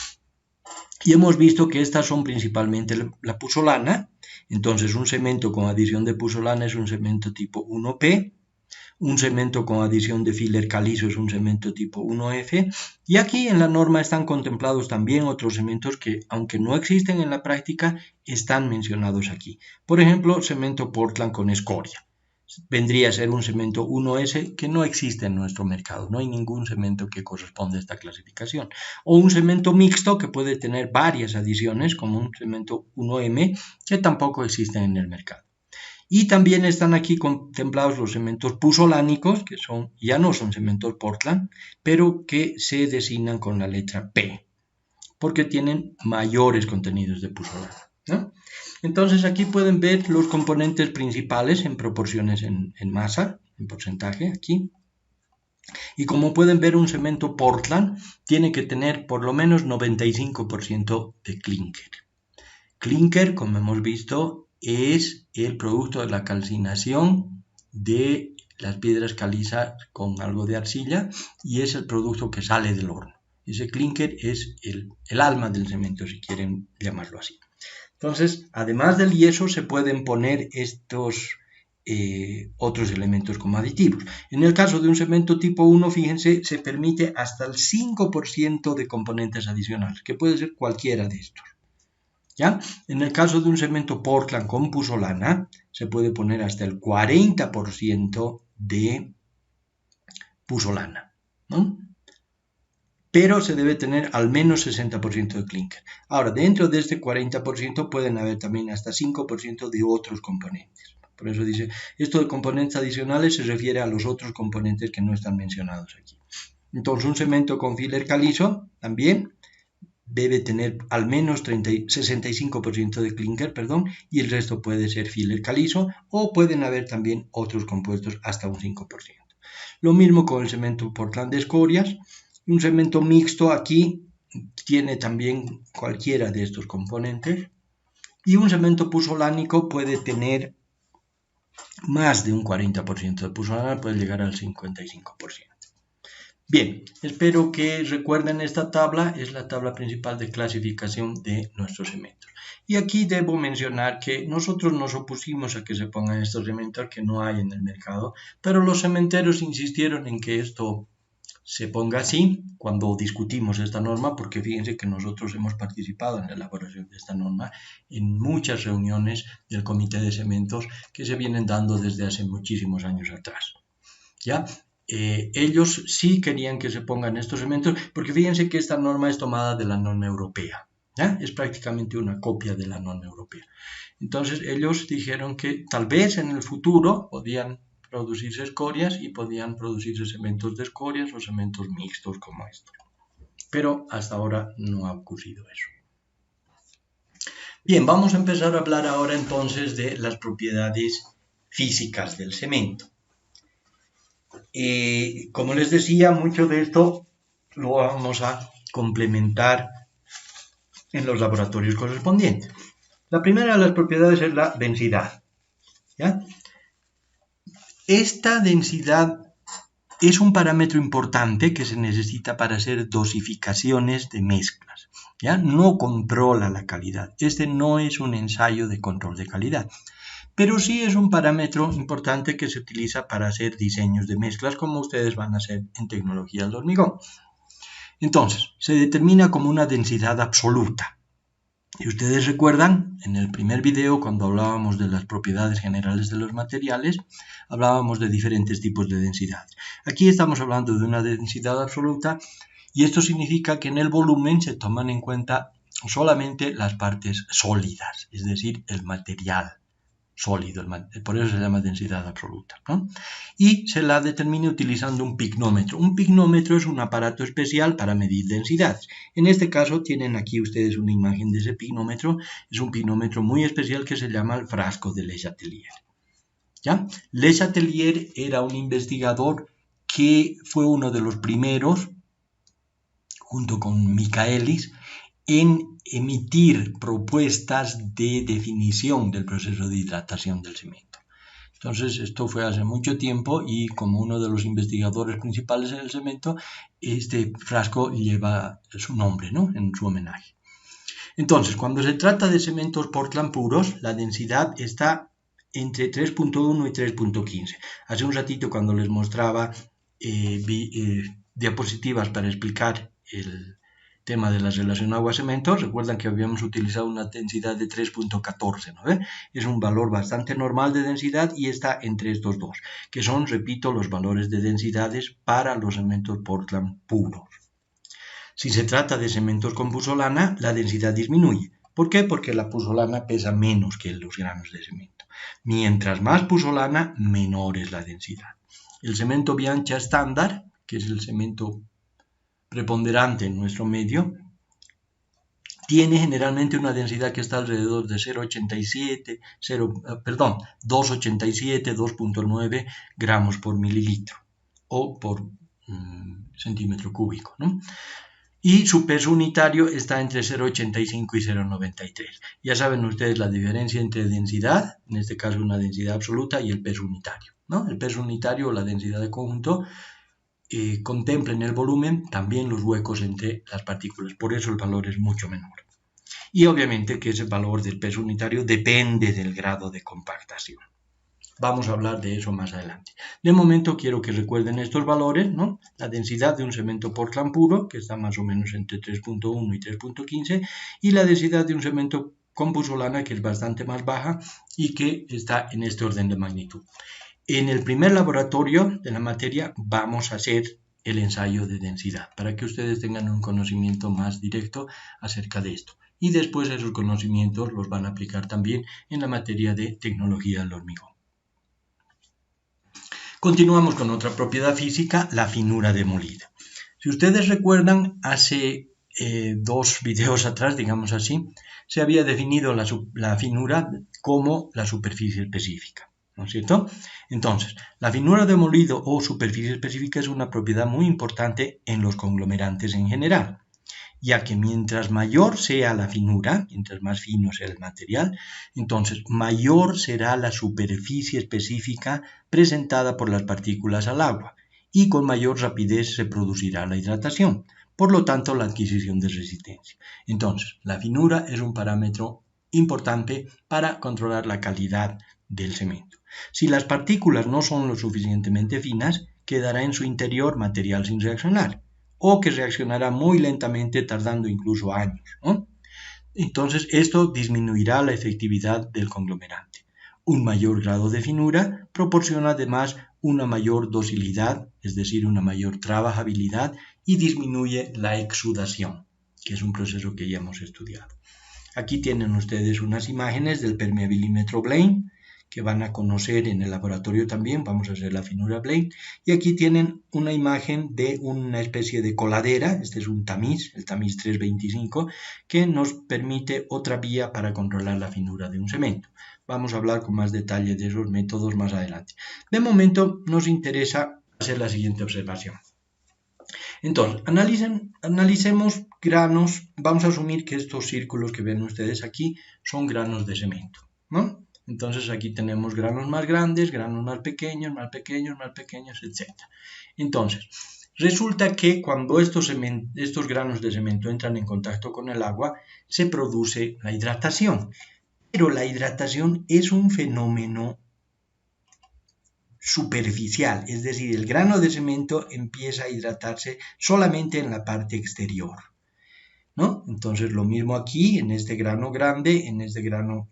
y hemos visto que estas son principalmente la puzzolana. Entonces un cemento con adición de puzzolana es un cemento tipo 1P, un cemento con adición de filler calizo es un cemento tipo 1F y aquí en la norma están contemplados también otros cementos que aunque no existen en la práctica están mencionados aquí. Por ejemplo, cemento Portland con escoria. Vendría a ser un cemento 1S que no existe en nuestro mercado, no hay ningún cemento que corresponde a esta clasificación. O un cemento mixto que puede tener varias adiciones, como un cemento 1M, que tampoco existen en el mercado. Y también están aquí contemplados los cementos puzzolánicos, que ya no son cementos Portland, pero que se designan con la letra P, porque tienen mayores contenidos de puzzolana, ¿no? Entonces aquí pueden ver los componentes principales en proporciones en masa, en porcentaje aquí. Y como pueden ver, un cemento Portland tiene que tener por lo menos 95% de clinker. Clinker, como hemos visto, es el producto de la calcinación de las piedras calizas con algo de arcilla y es el producto que sale del horno. Ese clinker es el alma del cemento, si quieren llamarlo así. Entonces, además del yeso, se pueden poner estos otros elementos como aditivos. En el caso de un cemento tipo 1, fíjense, se permite hasta el 5% de componentes adicionales, que puede ser cualquiera de estos. ¿Ya? En el caso de un cemento Portland con puzzolana, se puede poner hasta el 40% de puzzolana, ¿no? Pero se debe tener al menos 60% de clinker. Ahora, dentro de este 40% pueden haber también hasta 5% de otros componentes. Por eso dice, esto de componentes adicionales se refiere a los otros componentes que no están mencionados aquí. Entonces, un cemento con filler calizo también debe tener al menos 65% de clinker, y el resto puede ser filler calizo o pueden haber también otros compuestos hasta un 5%. Lo mismo con el cemento Portland de escorias. Un cemento mixto aquí tiene también cualquiera de estos componentes y un cemento puzolánico puede tener más de un 40% de puzzolana, puede llegar al 55%. Bien, espero que recuerden esta tabla, es la tabla principal de clasificación de nuestros cementos. Y aquí debo mencionar que nosotros nos opusimos a que se pongan estos cementos que no hay en el mercado, pero los cementeros insistieron en que esto se ponga así cuando discutimos esta norma, porque fíjense que nosotros hemos participado en la elaboración de esta norma en muchas reuniones del comité de cementos que se vienen dando desde hace muchísimos años atrás. ¿Ya? Ellos sí querían que se pongan estos cementos, porque fíjense que esta norma es tomada de la norma europea, ¿ya? Es prácticamente una copia de la norma europea. Entonces ellos dijeron que tal vez en el futuro podían producirse escorias y podían producirse cementos de escorias o cementos mixtos como estos. Pero hasta ahora no ha ocurrido eso. Bien, vamos a empezar a hablar ahora entonces de las propiedades físicas del cemento. Como les decía, mucho de esto lo vamos a complementar en los laboratorios correspondientes. La primera de las propiedades es la densidad, ¿ya? Esta densidad es un parámetro importante que se necesita para hacer dosificaciones de mezclas, ¿ya? No controla la calidad. Este no es un ensayo de control de calidad, pero sí es un parámetro importante que se utiliza para hacer diseños de mezclas como ustedes van a hacer en tecnologías de hormigón. Entonces, se determina como una densidad absoluta. Y ustedes recuerdan, en el primer video, cuando hablábamos de las propiedades generales de los materiales, hablábamos de diferentes tipos de densidades. Aquí estamos hablando de una densidad absoluta y esto significa que en el volumen se toman en cuenta solamente las partes sólidas, es decir, el material sólido, por eso se llama densidad absoluta, ¿no? Y se la determina utilizando un pignómetro. Un pignómetro es un aparato especial para medir densidades. En este caso tienen aquí ustedes una imagen de ese pignómetro. Es un pignómetro muy especial que se llama el frasco de Le Chatelier, ¿ya? Le Chatelier era un investigador que fue uno de los primeros, junto con Michaelis, en emitir propuestas de definición del proceso de hidratación del cemento. Entonces, esto fue hace mucho tiempo y como uno de los investigadores principales en el cemento, este frasco lleva su nombre, ¿no?, en su homenaje. Entonces, cuando se trata de cementos Portland puros, la densidad está entre 3.1 y 3.15. Hace un ratito, cuando les mostraba diapositivas para explicar el tema de la relación agua-cemento, recuerdan que habíamos utilizado una densidad de 3.14, ¿no ve? Es un valor bastante normal de densidad y está entre estos dos, que son, repito, los valores de densidades para los cementos Portland puros. Si se trata de cementos con puzzolana, la densidad disminuye. ¿Por qué? Porque la puzzolana pesa menos que los granos de cemento. Mientras más puzzolana, menor es la densidad. El cemento Bianchi estándar, que es el cemento preponderante en nuestro medio, tiene generalmente una densidad que está alrededor de 2,87, 2,9 gramos por mililitro o por centímetro cúbico, ¿no? Y su peso unitario está entre 0,85 y 0,93. Ya saben ustedes la diferencia entre densidad, en este caso una densidad absoluta, y el peso unitario, ¿no? El peso unitario o la densidad de conjunto contempla en el volumen también los huecos entre las partículas, por eso el valor es mucho menor. Y obviamente que ese valor del peso unitario depende del grado de compactación. Vamos a hablar de eso más adelante. De momento quiero que recuerden estos valores, ¿no? La densidad de un cemento Portland puro, que está más o menos entre 3.1 y 3.15, y la densidad de un cemento con puzzolana, que es bastante más baja y que está en este orden de magnitud. En el primer laboratorio de la materia vamos a hacer el ensayo de densidad para que ustedes tengan un conocimiento más directo acerca de esto. Y después esos conocimientos los van a aplicar también en la materia de tecnología del hormigón. Continuamos con otra propiedad física, la finura demolida. Si ustedes recuerdan, hace 2 videos atrás, digamos así, se había definido la finura como la superficie específica, ¿no es cierto? Entonces, la finura de molido o superficie específica es una propiedad muy importante en los conglomerantes en general, ya que mientras mayor sea la finura, mientras más fino sea el material, entonces mayor será la superficie específica presentada por las partículas al agua y con mayor rapidez se producirá la hidratación, por lo tanto la adquisición de resistencia. Entonces, la finura es un parámetro importante para controlar la calidad del cemento. Si las partículas no son lo suficientemente finas, quedará en su interior material sin reaccionar, o que reaccionará muy lentamente, tardando incluso años, ¿no? Entonces, esto disminuirá la efectividad del conglomerante. Un mayor grado de finura proporciona además una mayor docilidad, es decir, una mayor trabajabilidad, y disminuye la exudación, que es un proceso que ya hemos estudiado. Aquí tienen ustedes unas imágenes del permeabilimétro Blaine, que van a conocer en el laboratorio también. Vamos a hacer la finura Blaine. Y aquí tienen una imagen de una especie de coladera. Este es un tamiz, el tamiz 325, que nos permite otra vía para controlar la finura de un cemento. Vamos a hablar con más detalle de esos métodos más adelante. De momento nos interesa hacer la siguiente observación. Entonces, analicemos granos. Vamos a asumir que estos círculos que ven ustedes aquí son granos de cemento, ¿no? Entonces aquí tenemos granos más grandes, granos más pequeños, más pequeños, más pequeños, etc. Entonces, resulta que cuando estos granos de cemento entran en contacto con el agua, se produce la hidratación. Pero la hidratación es un fenómeno superficial, es decir, el grano de cemento empieza a hidratarse solamente en la parte exterior, ¿no? Entonces lo mismo aquí, en este grano grande, en este grano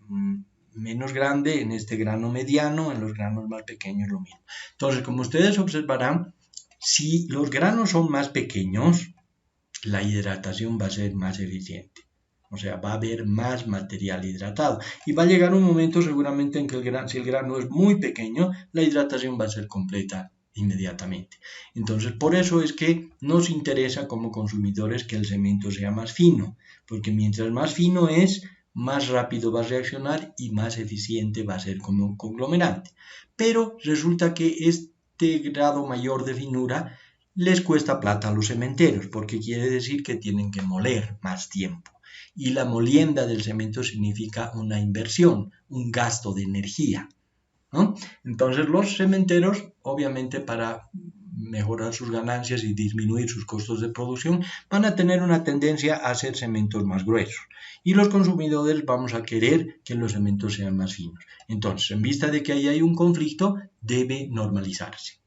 menos grande, en este grano mediano, en los granos más pequeños lo mismo. Entonces, como ustedes observarán, si los granos son más pequeños, la hidratación va a ser más eficiente. O sea, va a haber más material hidratado. Y va a llegar un momento seguramente en que si el grano es muy pequeño, la hidratación va a ser completa inmediatamente. Entonces, por eso es que nos interesa como consumidores que el cemento sea más fino, porque mientras más fino es, más rápido va a reaccionar y más eficiente va a ser como conglomerante. Pero resulta que este grado mayor de finura les cuesta plata a los cementeros, porque quiere decir que tienen que moler más tiempo. Y la molienda del cemento significa una inversión, un gasto de energía, ¿no? Entonces los cementeros, obviamente para mejorar sus ganancias y disminuir sus costos de producción, van a tener una tendencia a hacer cementos más gruesos. Y los consumidores vamos a querer que los cementos sean más finos. Entonces, en vista de que ahí hay un conflicto, debe normalizarse,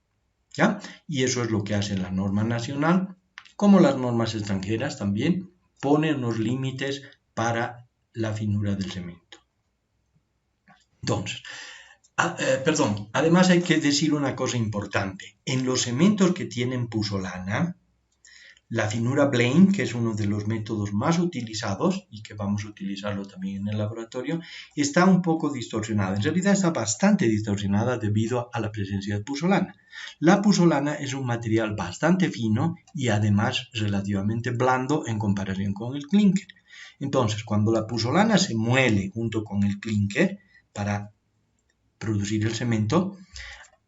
¿ya? Y eso es lo que hace la norma nacional, como las normas extranjeras también ponen unos límites para la finura del cemento. Entonces, además hay que decir una cosa importante. En los cementos que tienen puzzolana, la finura Blaine, que es uno de los métodos más utilizados y que vamos a utilizarlo también en el laboratorio, está un poco distorsionada. En realidad está bastante distorsionada debido a la presencia de puzzolana. La puzzolana es un material bastante fino y además relativamente blando en comparación con el clinker. Entonces, cuando la puzzolana se muele junto con el clinker para producir el cemento,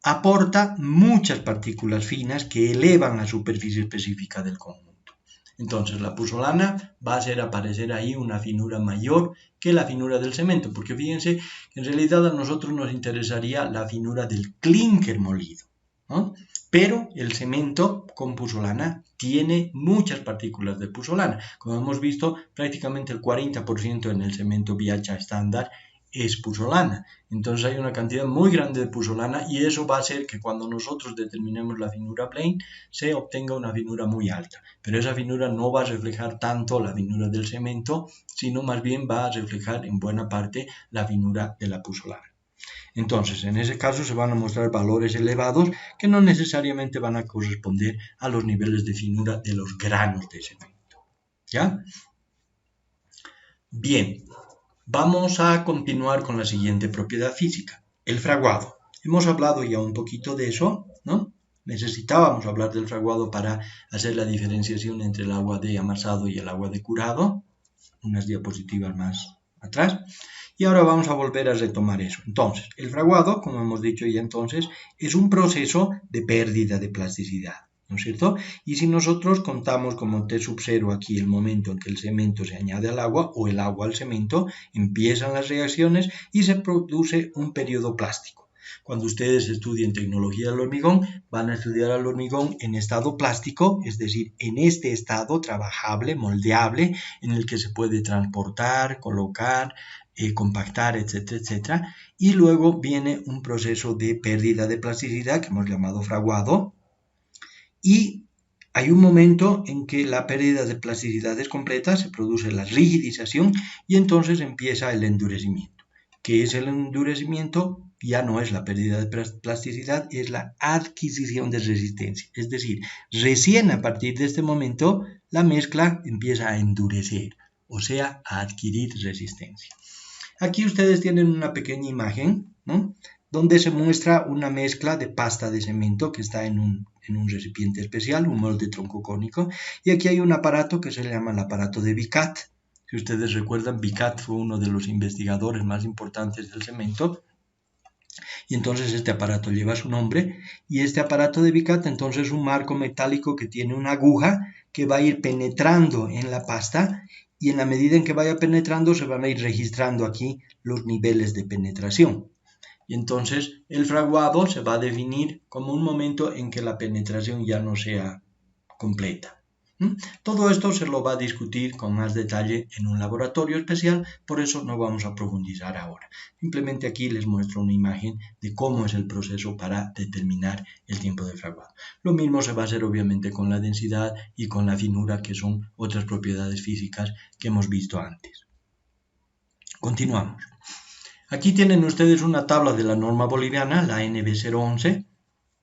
aporta muchas partículas finas que elevan la superficie específica del conjunto. Entonces la puzzolana va a hacer aparecer ahí una finura mayor que la finura del cemento, porque fíjense que en realidad a nosotros nos interesaría la finura del clinker molido, ¿no? Pero el cemento con puzzolana tiene muchas partículas de puzzolana. Como hemos visto, prácticamente el 40% en el cemento Biacha estándar es puzzolana. Entonces hay una cantidad muy grande de puzzolana y eso va a hacer que cuando nosotros determinemos la finura Blaine se obtenga una finura muy alta. Pero esa finura no va a reflejar tanto la finura del cemento, sino más bien va a reflejar en buena parte la finura de la puzzolana. Entonces, en ese caso se van a mostrar valores elevados que no necesariamente van a corresponder a los niveles de finura de los granos de cemento. ¿Ya? Bien. Vamos a continuar con la siguiente propiedad física, el fraguado. Hemos hablado ya un poquito de eso, ¿no? necesitábamos hablar del fraguado para hacer la diferenciación entre el agua de amasado y el agua de curado, unas diapositivas más atrás. Y ahora vamos a volver a retomar eso. Entonces, el fraguado, como hemos dicho ya entonces, es un proceso de pérdida de plasticidad, ¿no es cierto? Y si nosotros contamos como T sub 0 aquí el momento en que el cemento se añade al agua o el agua al cemento, empiezan las reacciones y se produce un periodo plástico. Cuando ustedes estudien tecnología del hormigón, van a estudiar al hormigón en estado plástico, es decir, en este estado trabajable, moldeable, en el que se puede transportar, colocar, compactar, etcétera, etcétera. Y luego viene un proceso de pérdida de plasticidad que hemos llamado fraguado. Y hay un momento en que la pérdida de plasticidad es completa, se produce la rigidización y entonces empieza el endurecimiento. ¿Qué es el endurecimiento? Ya no es la pérdida de plasticidad, es la adquisición de resistencia. Es decir, recién a partir de este momento la mezcla empieza a endurecer, o sea, a adquirir resistencia. Aquí ustedes tienen una pequeña imagen, ¿no?, donde se muestra una mezcla de pasta de cemento que está en un recipiente especial, un molde troncocónico, y aquí hay un aparato que se llama el aparato de Vicat. Si ustedes recuerdan, Vicat fue uno de los investigadores más importantes del cemento, y entonces este aparato lleva su nombre, y este aparato de Vicat entonces es un marco metálico que tiene una aguja que va a ir penetrando en la pasta, y en la medida en que vaya penetrando se van a ir registrando aquí los niveles de penetración. Y entonces el fraguado se va a definir como un momento en que la penetración ya no sea completa. Todo esto se lo va a discutir con más detalle en un laboratorio especial, por eso no vamos a profundizar ahora. Simplemente aquí les muestro una imagen de cómo es el proceso para determinar el tiempo de fraguado. Lo mismo se va a hacer obviamente con la densidad y con la finura, que son otras propiedades físicas que hemos visto antes. Continuamos. Aquí tienen ustedes una tabla de la norma boliviana, la NB 011,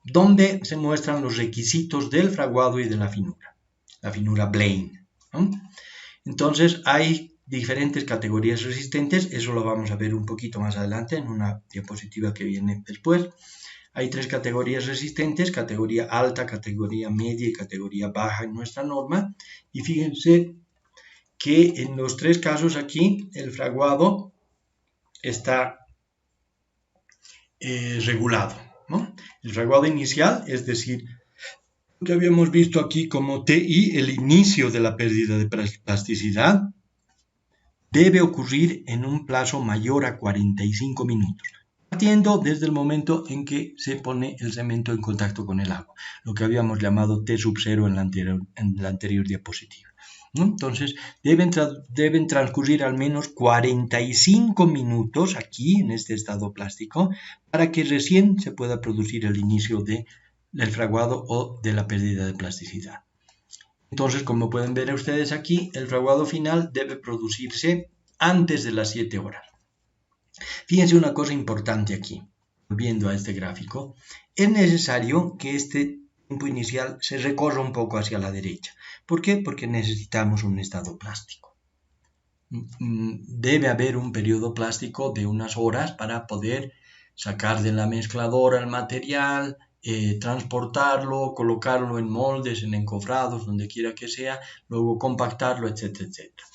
donde se muestran los requisitos del fraguado y de la finura Blaine, ¿no? Entonces hay diferentes categorías resistentes, eso lo vamos a ver un poquito más adelante en una diapositiva que viene después. Hay 3 categorías resistentes, categoría alta, categoría media y categoría baja en nuestra norma, y fíjense que en los 3 casos aquí el fraguado está regulado, ¿no? El fraguado inicial, es decir, que habíamos visto aquí como TI, el inicio de la pérdida de plasticidad, debe ocurrir en un plazo mayor a 45 minutos, partiendo desde el momento en que se pone el cemento en contacto con el agua, lo que habíamos llamado T sub 0 en la anterior diapositiva, ¿no? Entonces, deben transcurrir al menos 45 minutos aquí, en este estado plástico, para que recién se pueda producir el inicio del fraguado o de la pérdida de plasticidad. Entonces, como pueden ver ustedes aquí, el fraguado final debe producirse antes de las 7 horas. Fíjense una cosa importante aquí, volviendo a este gráfico, es necesario que este tiempo inicial se recorra un poco hacia la derecha. ¿Por qué? Porque necesitamos un estado plástico. Debe haber un periodo plástico de unas horas para poder sacar de la mezcladora el material, transportarlo, colocarlo en moldes, en encofrados, donde quiera que sea, luego compactarlo, etcétera, etcétera.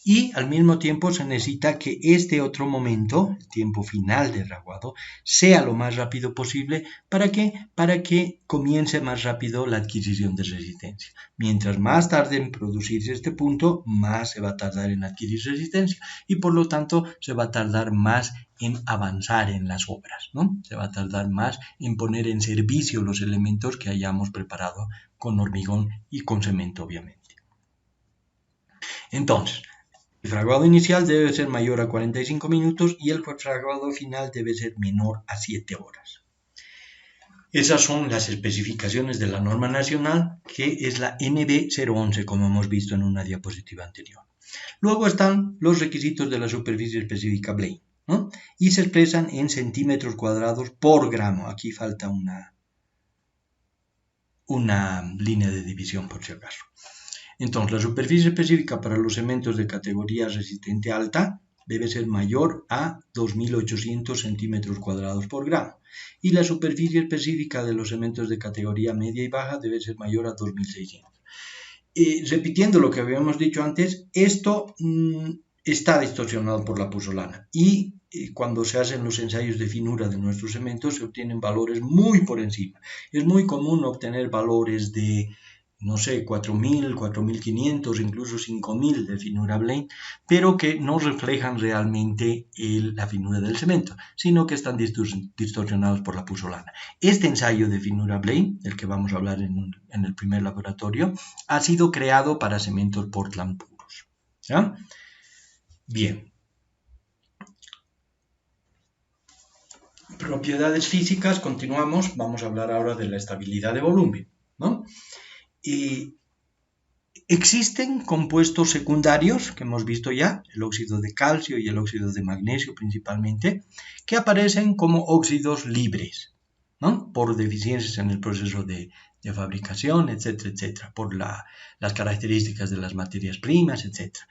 Y al mismo tiempo se necesita que este otro momento, el tiempo final del fraguado, sea lo más rápido posible. ¿Para qué? Para que comience más rápido la adquisición de resistencia. Mientras más tarde en producirse este punto, más se va a tardar en adquirir resistencia y por lo tanto se va a tardar más en avanzar en las obras, ¿no? Se va a tardar más en poner en servicio los elementos que hayamos preparado con hormigón y con cemento, obviamente. Entonces, el fraguado inicial debe ser mayor a 45 minutos y el fraguado final debe ser menor a 7 horas. Esas son las especificaciones de la norma nacional, que es la NB 011, como hemos visto en una diapositiva anterior. Luego están los requisitos de la superficie específica Blaine, ¿no? Y se expresan en centímetros cuadrados por gramo. Aquí falta una línea de división por si acaso. Entonces, la superficie específica para los cementos de categoría resistente alta debe ser mayor a 2.800 centímetros cuadrados por gramo y la superficie específica de los cementos de categoría media y baja debe ser mayor a 2.600. Repitiendo lo que habíamos dicho antes, esto está distorsionado por la puzzolana y cuando se hacen los ensayos de finura de nuestros cementos se obtienen valores muy por encima. Es muy común obtener valores de, no sé, 4.000, 4.500, incluso 5.000 de finura Blaine, pero que no reflejan realmente la finura del cemento, sino que están distorsionados por la puzzolana. Este ensayo de finura Blaine, del que vamos a hablar en el primer laboratorio, ha sido creado para cementos Portland puros. ¿Ya? Bien. Propiedades físicas, continuamos. Vamos a hablar ahora de la estabilidad de volumen, ¿no? Existen compuestos secundarios, que hemos visto ya, el óxido de calcio y el óxido de magnesio principalmente, que aparecen como óxidos libres, ¿no? Por deficiencias en el proceso de fabricación, etcétera, etcétera, por las características de las materias primas, etcétera.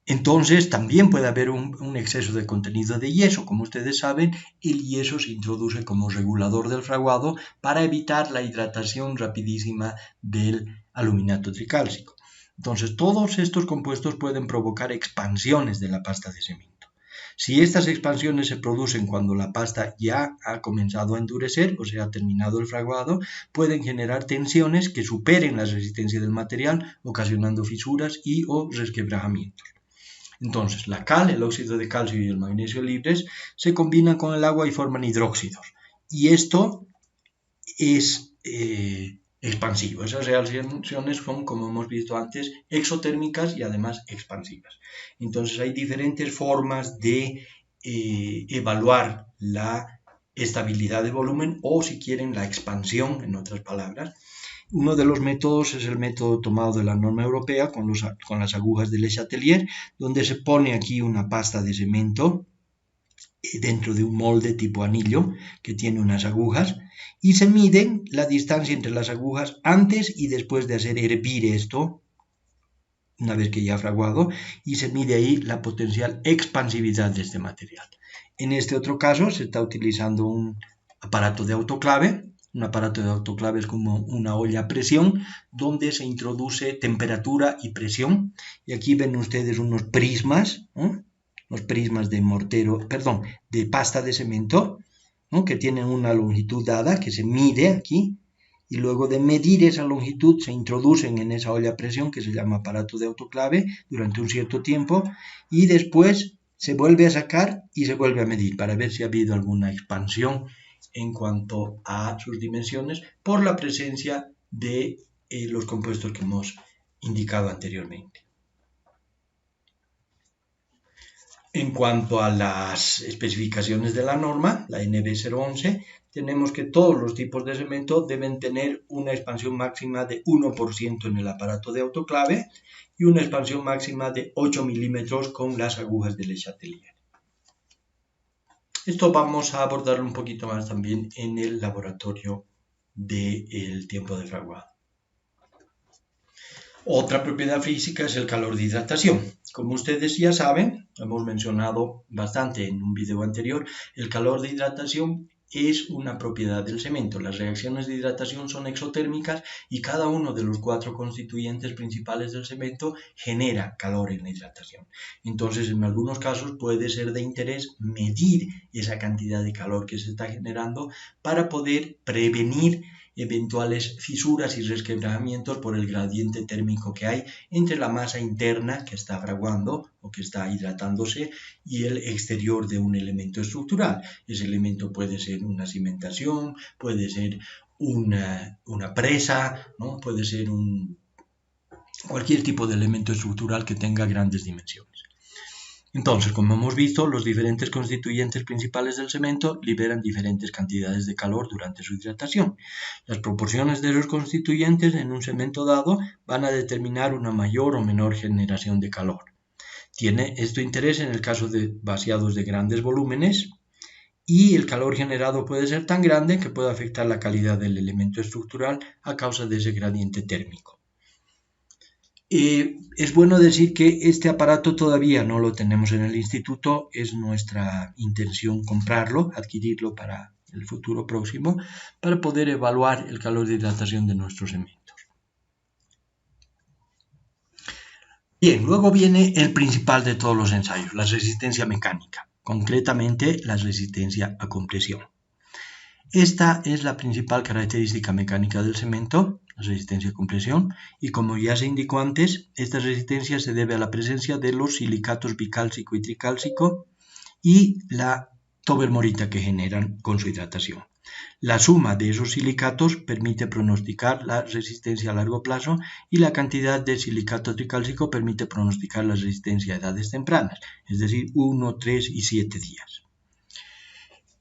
Entonces también puede haber un exceso de contenido de yeso. Como ustedes saben, el yeso se introduce como regulador del fraguado para evitar la hidratación rapidísima del aluminato tricálcico. Entonces todos estos compuestos pueden provocar expansiones de la pasta de cemento. Si estas expansiones se producen cuando la pasta ya ha comenzado a endurecer, o sea, ha terminado el fraguado, pueden generar tensiones que superen la resistencia del material, ocasionando fisuras y o resquebrajamientos. Entonces, la cal, el óxido de calcio y el magnesio libres se combinan con el agua y forman hidróxidos. Y esto es expansivo. Esas reacciones son, como hemos visto antes, exotérmicas y además expansivas. Entonces, hay diferentes formas de evaluar la estabilidad de volumen o, si quieren, la expansión, en otras palabras. Uno de los métodos es el método tomado de la norma europea con las agujas de Le Chatelier, donde se pone aquí una pasta de cemento dentro de un molde tipo anillo que tiene unas agujas y se miden la distancia entre las agujas antes y después de hacer hervir esto, una vez que ya ha fraguado, y se mide ahí la potencial expansividad de este material. En este otro caso se está utilizando un aparato de autoclave. Un aparato de autoclave es como una olla a presión donde se introduce temperatura y presión. Y aquí ven ustedes unos prismas, ¿no? Los prismas de de pasta de cemento, ¿no? Que tienen una longitud dada que se mide aquí. Y luego de medir esa longitud se introducen en esa olla a presión que se llama aparato de autoclave durante un cierto tiempo y después se vuelve a sacar y se vuelve a medir para ver si ha habido alguna expansión en cuanto a sus dimensiones por la presencia de los compuestos que hemos indicado anteriormente. En cuanto a las especificaciones de la norma, la NB 011, tenemos que todos los tipos de cemento deben tener una expansión máxima de 1% en el aparato de autoclave y una expansión máxima de 8 milímetros con las agujas de Le Chatelier. Esto vamos a abordarlo un poquito más también en el laboratorio del tiempo de fraguado. Otra propiedad física es el calor de hidratación. Como ustedes ya saben, hemos mencionado bastante en un video anterior, el calor de hidratación es una propiedad del cemento. Las reacciones de hidratación son exotérmicas y cada uno de los 4 constituyentes principales del cemento genera calor en la hidratación. Entonces, en algunos casos puede ser de interés medir esa cantidad de calor que se está generando para poder prevenir eventuales fisuras y resquebrajamientos por el gradiente térmico que hay entre la masa interna que está fraguando o que está hidratándose y el exterior de un elemento estructural. Ese elemento puede ser una cimentación, puede ser una presa, ¿no? Puede ser cualquier tipo de elemento estructural que tenga grandes dimensiones. Entonces, como hemos visto, los diferentes constituyentes principales del cemento liberan diferentes cantidades de calor durante su hidratación. Las proporciones de los constituyentes en un cemento dado van a determinar una mayor o menor generación de calor. Tiene esto interés en el caso de vaciados de grandes volúmenes y el calor generado puede ser tan grande que puede afectar la calidad del elemento estructural a causa de ese gradiente térmico. Es bueno decir que este aparato todavía no lo tenemos en el instituto, es nuestra intención comprarlo, adquirirlo para el futuro próximo, para poder evaluar el calor de hidratación de nuestros cementos. Bien, luego viene el principal de todos los ensayos, la resistencia mecánica, concretamente la resistencia a compresión. Esta es la principal característica mecánica del cemento, la resistencia a compresión, y como ya se indicó antes, esta resistencia se debe a la presencia de los silicatos bicálcico y tricálcico y la tobermorita que generan con su hidratación. La suma de esos silicatos permite pronosticar la resistencia a largo plazo y la cantidad de silicato tricálcico permite pronosticar la resistencia a edades tempranas, es decir, 1, 3 y 7 días.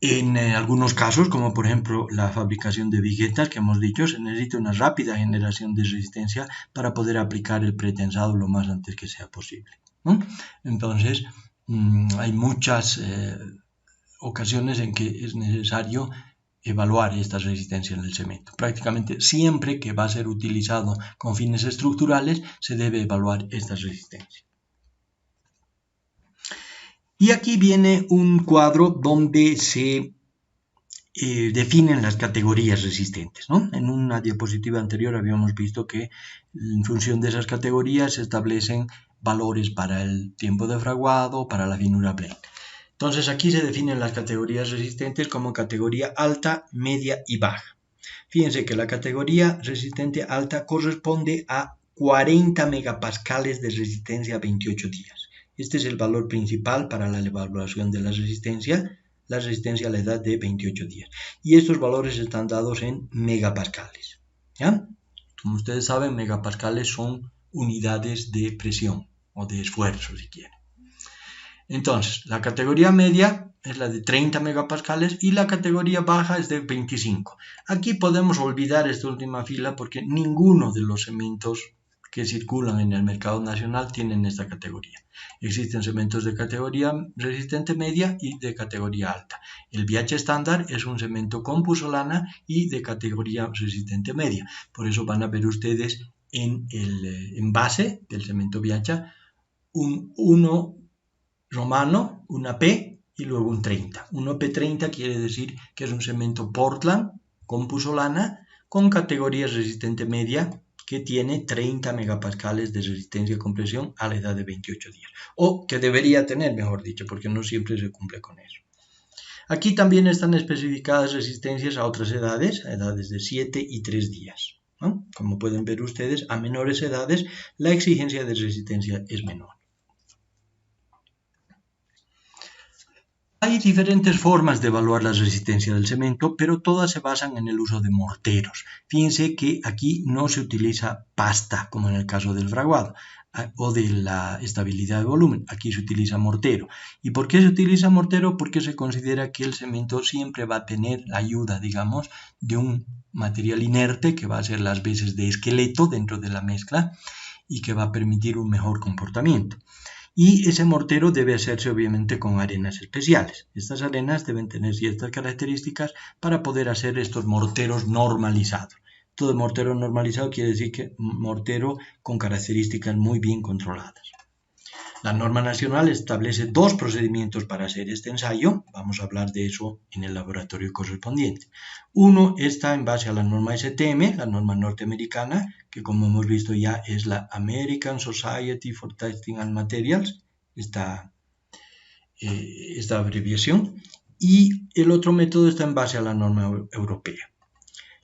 En algunos casos, como por ejemplo la fabricación de viguetas que hemos dicho, se necesita una rápida generación de resistencia para poder aplicar el pretensado lo más antes que sea posible, ¿no? Entonces, hay muchas ocasiones en que es necesario evaluar esta resistencia en el cemento. Prácticamente siempre que va a ser utilizado con fines estructurales se debe evaluar esta resistencia. Y aquí viene un cuadro donde se definen las categorías resistentes, ¿no? En una diapositiva anterior habíamos visto que en función de esas categorías se establecen valores para el tiempo de fraguado, para la finura blend. Entonces aquí se definen las categorías resistentes como categoría alta, media y baja. Fíjense que la categoría resistente alta corresponde a 40 megapascales de resistencia a 28 días. Este es el valor principal para la evaluación de la resistencia a la edad de 28 días. Y estos valores están dados en megapascales, ¿ya? Como ustedes saben, megapascales son unidades de presión o de esfuerzo, si quieren. Entonces, la categoría media es la de 30 megapascales y la categoría baja es de 25. Aquí podemos olvidar esta última fila porque ninguno de los cementos que circulan en el mercado nacional tienen esta categoría. Existen cementos de categoría resistente media y de categoría alta. El BH estándar es un cemento con pusolana y de categoría resistente media. Por eso van a ver ustedes en el envase del cemento BH un 1 romano, una P y luego un 30. 1P30 quiere decir que es un cemento Portland con pusolana con categoría resistente media que tiene 30 megapascales de resistencia a compresión a la edad de 28 días. O que debería tener, mejor dicho, porque no siempre se cumple con eso. Aquí también están especificadas resistencias a otras edades, a edades de 7 y 3 días, ¿no? Como pueden ver ustedes, a menores edades la exigencia de resistencia es menor. Hay diferentes formas de evaluar la resistencia del cemento, pero todas se basan en el uso de morteros. Fíjense que aquí no se utiliza pasta, como en el caso del fraguado, o de la estabilidad de volumen. Aquí se utiliza mortero. ¿Y por qué se utiliza mortero? Porque se considera que el cemento siempre va a tener la ayuda, digamos, de un material inerte que va a ser las veces de esqueleto dentro de la mezcla y que va a permitir un mejor comportamiento. Y ese mortero debe hacerse obviamente con arenas especiales. Estas arenas deben tener ciertas características para poder hacer estos morteros normalizados. Todo mortero normalizado quiere decir que mortero con características muy bien controladas. La norma nacional establece 2 procedimientos para hacer este ensayo. Vamos a hablar de eso en el laboratorio correspondiente. Uno está en base a la norma STM, la norma norteamericana, que como hemos visto ya es la American Society for Testing and Materials, esta abreviación. Y el otro método está en base a la norma europea.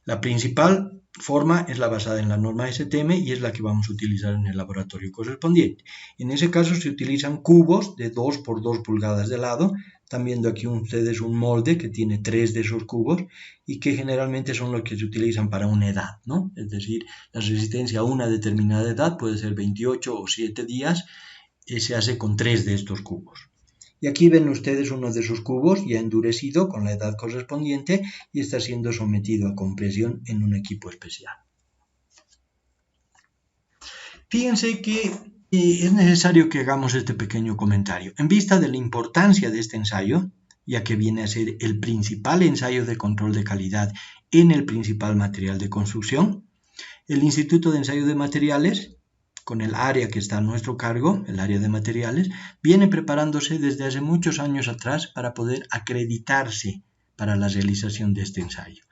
La principal forma es la basada en la norma STM y es la que vamos a utilizar en el laboratorio correspondiente. En ese caso se utilizan cubos de 2 por 2 pulgadas de lado. Están viendo aquí ustedes un molde que tiene 3 de esos cubos y que generalmente son los que se utilizan para una edad, ¿no? Es decir, la resistencia a una determinada edad puede ser 28 o 7 días y se hace con 3 de estos cubos. Y aquí ven ustedes uno de esos cubos ya endurecido con la edad correspondiente y está siendo sometido a compresión en un equipo especial. Fíjense que es necesario que hagamos este pequeño comentario. En vista de la importancia de este ensayo, ya que viene a ser el principal ensayo de control de calidad en el principal material de construcción, el Instituto de Ensayo de Materiales con el área que está a nuestro cargo, el área de materiales, viene preparándose desde hace muchos años atrás para poder acreditarse para la realización de este ensayo.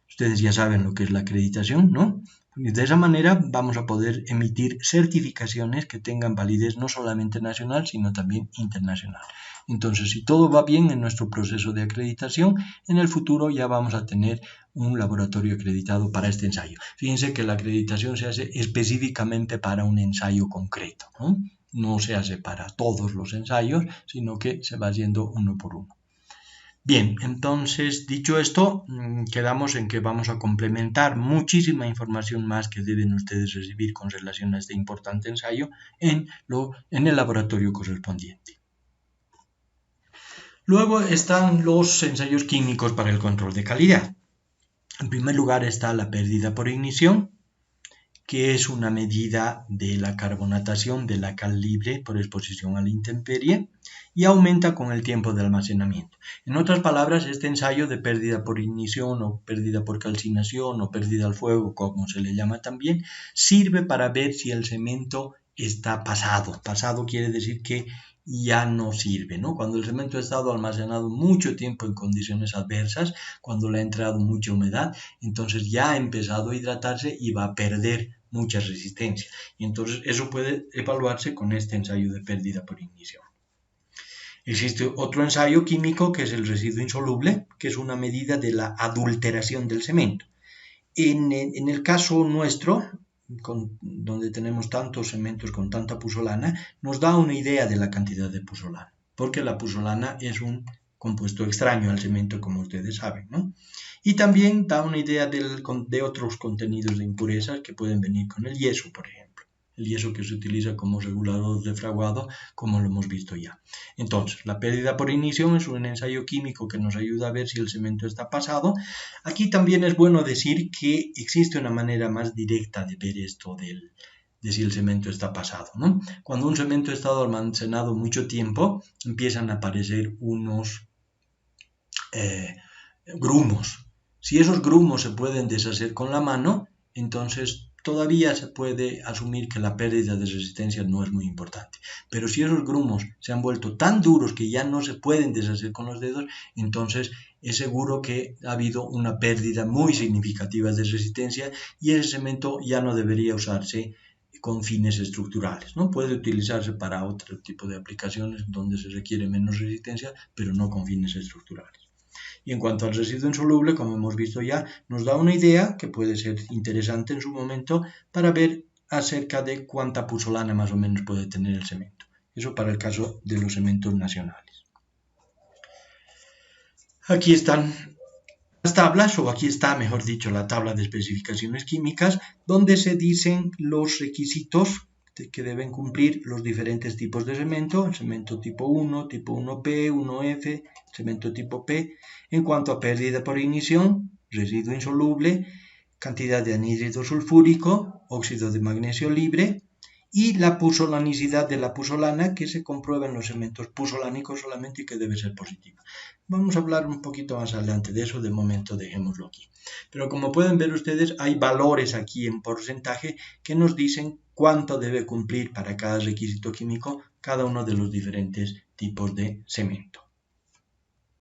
Ustedes ya saben lo que es la acreditación, ¿no? Y de esa manera vamos a poder emitir certificaciones que tengan validez no solamente nacional, sino también internacional. Entonces, si todo va bien en nuestro proceso de acreditación, en el futuro ya vamos a tener un laboratorio acreditado para este ensayo. Fíjense que la acreditación se hace específicamente para un ensayo concreto, ¿no? No se hace para todos los ensayos, sino que se va haciendo uno por uno. Bien, entonces, dicho esto, quedamos en que vamos a complementar muchísima información más que deben ustedes recibir con relación a este importante ensayo en el laboratorio correspondiente. Luego están los ensayos químicos para el control de calidad. En primer lugar está la pérdida por ignición, que es una medida de la carbonatación de la cal libre por exposición a la intemperie y aumenta con el tiempo de almacenamiento. En otras palabras, este ensayo de pérdida por ignición o pérdida por calcinación o pérdida al fuego, como se le llama también, sirve para ver si el cemento está pasado. Pasado quiere decir que ya no sirve, ¿no? Cuando el cemento ha estado almacenado mucho tiempo en condiciones adversas, cuando le ha entrado mucha humedad, entonces ya ha empezado a hidratarse y va a perder mucha resistencia. Y entonces eso puede evaluarse con este ensayo de pérdida por ignición. Existe otro ensayo químico que es el residuo insoluble, que es una medida de la adulteración del cemento. En el caso nuestro, donde tenemos tantos cementos con tanta puzzolana, nos da una idea de la cantidad de puzzolana, porque la puzzolana es un compuesto extraño al cemento, como ustedes saben, ¿no? Y también da una idea de otros contenidos de impurezas que pueden venir con el yeso, por ejemplo. El yeso que se utiliza como regulador de fraguado, como lo hemos visto ya. Entonces, la pérdida por ignición es un ensayo químico que nos ayuda a ver si el cemento está pasado. Aquí también es bueno decir que existe una manera más directa de ver esto de si el cemento está pasado, ¿no? Cuando un cemento ha estado almacenado mucho tiempo, empiezan a aparecer unos grumos. Si esos grumos se pueden deshacer con la mano, entonces todavía se puede asumir que la pérdida de resistencia no es muy importante. Pero si esos grumos se han vuelto tan duros que ya no se pueden deshacer con los dedos, entonces es seguro que ha habido una pérdida muy significativa de resistencia y ese cemento ya no debería usarse con fines estructurales, ¿no? Puede utilizarse para otro tipo de aplicaciones donde se requiere menos resistencia, pero no con fines estructurales. Y en cuanto al residuo insoluble, como hemos visto ya, nos da una idea que puede ser interesante en su momento para ver acerca de cuánta puzzolana más o menos puede tener el cemento. Eso para el caso de los cementos nacionales. Aquí están las tablas, o aquí está, mejor dicho, la tabla de especificaciones químicas, donde se dicen los requisitos que deben cumplir los diferentes tipos de cemento, el cemento tipo 1, tipo 1P, 1F, cemento tipo P, en cuanto a pérdida por ignición, residuo insoluble, cantidad de anhídrido sulfúrico, óxido de magnesio libre y la puzzolanicidad de la puzzolana que se comprueba en los cementos puzzolánicos solamente y que debe ser positiva. Vamos a hablar un poquito más adelante de eso, de momento dejémoslo aquí. Pero como pueden ver ustedes, hay valores aquí en porcentaje que nos dicen cuánto debe cumplir para cada requisito químico cada uno de los diferentes tipos de cemento.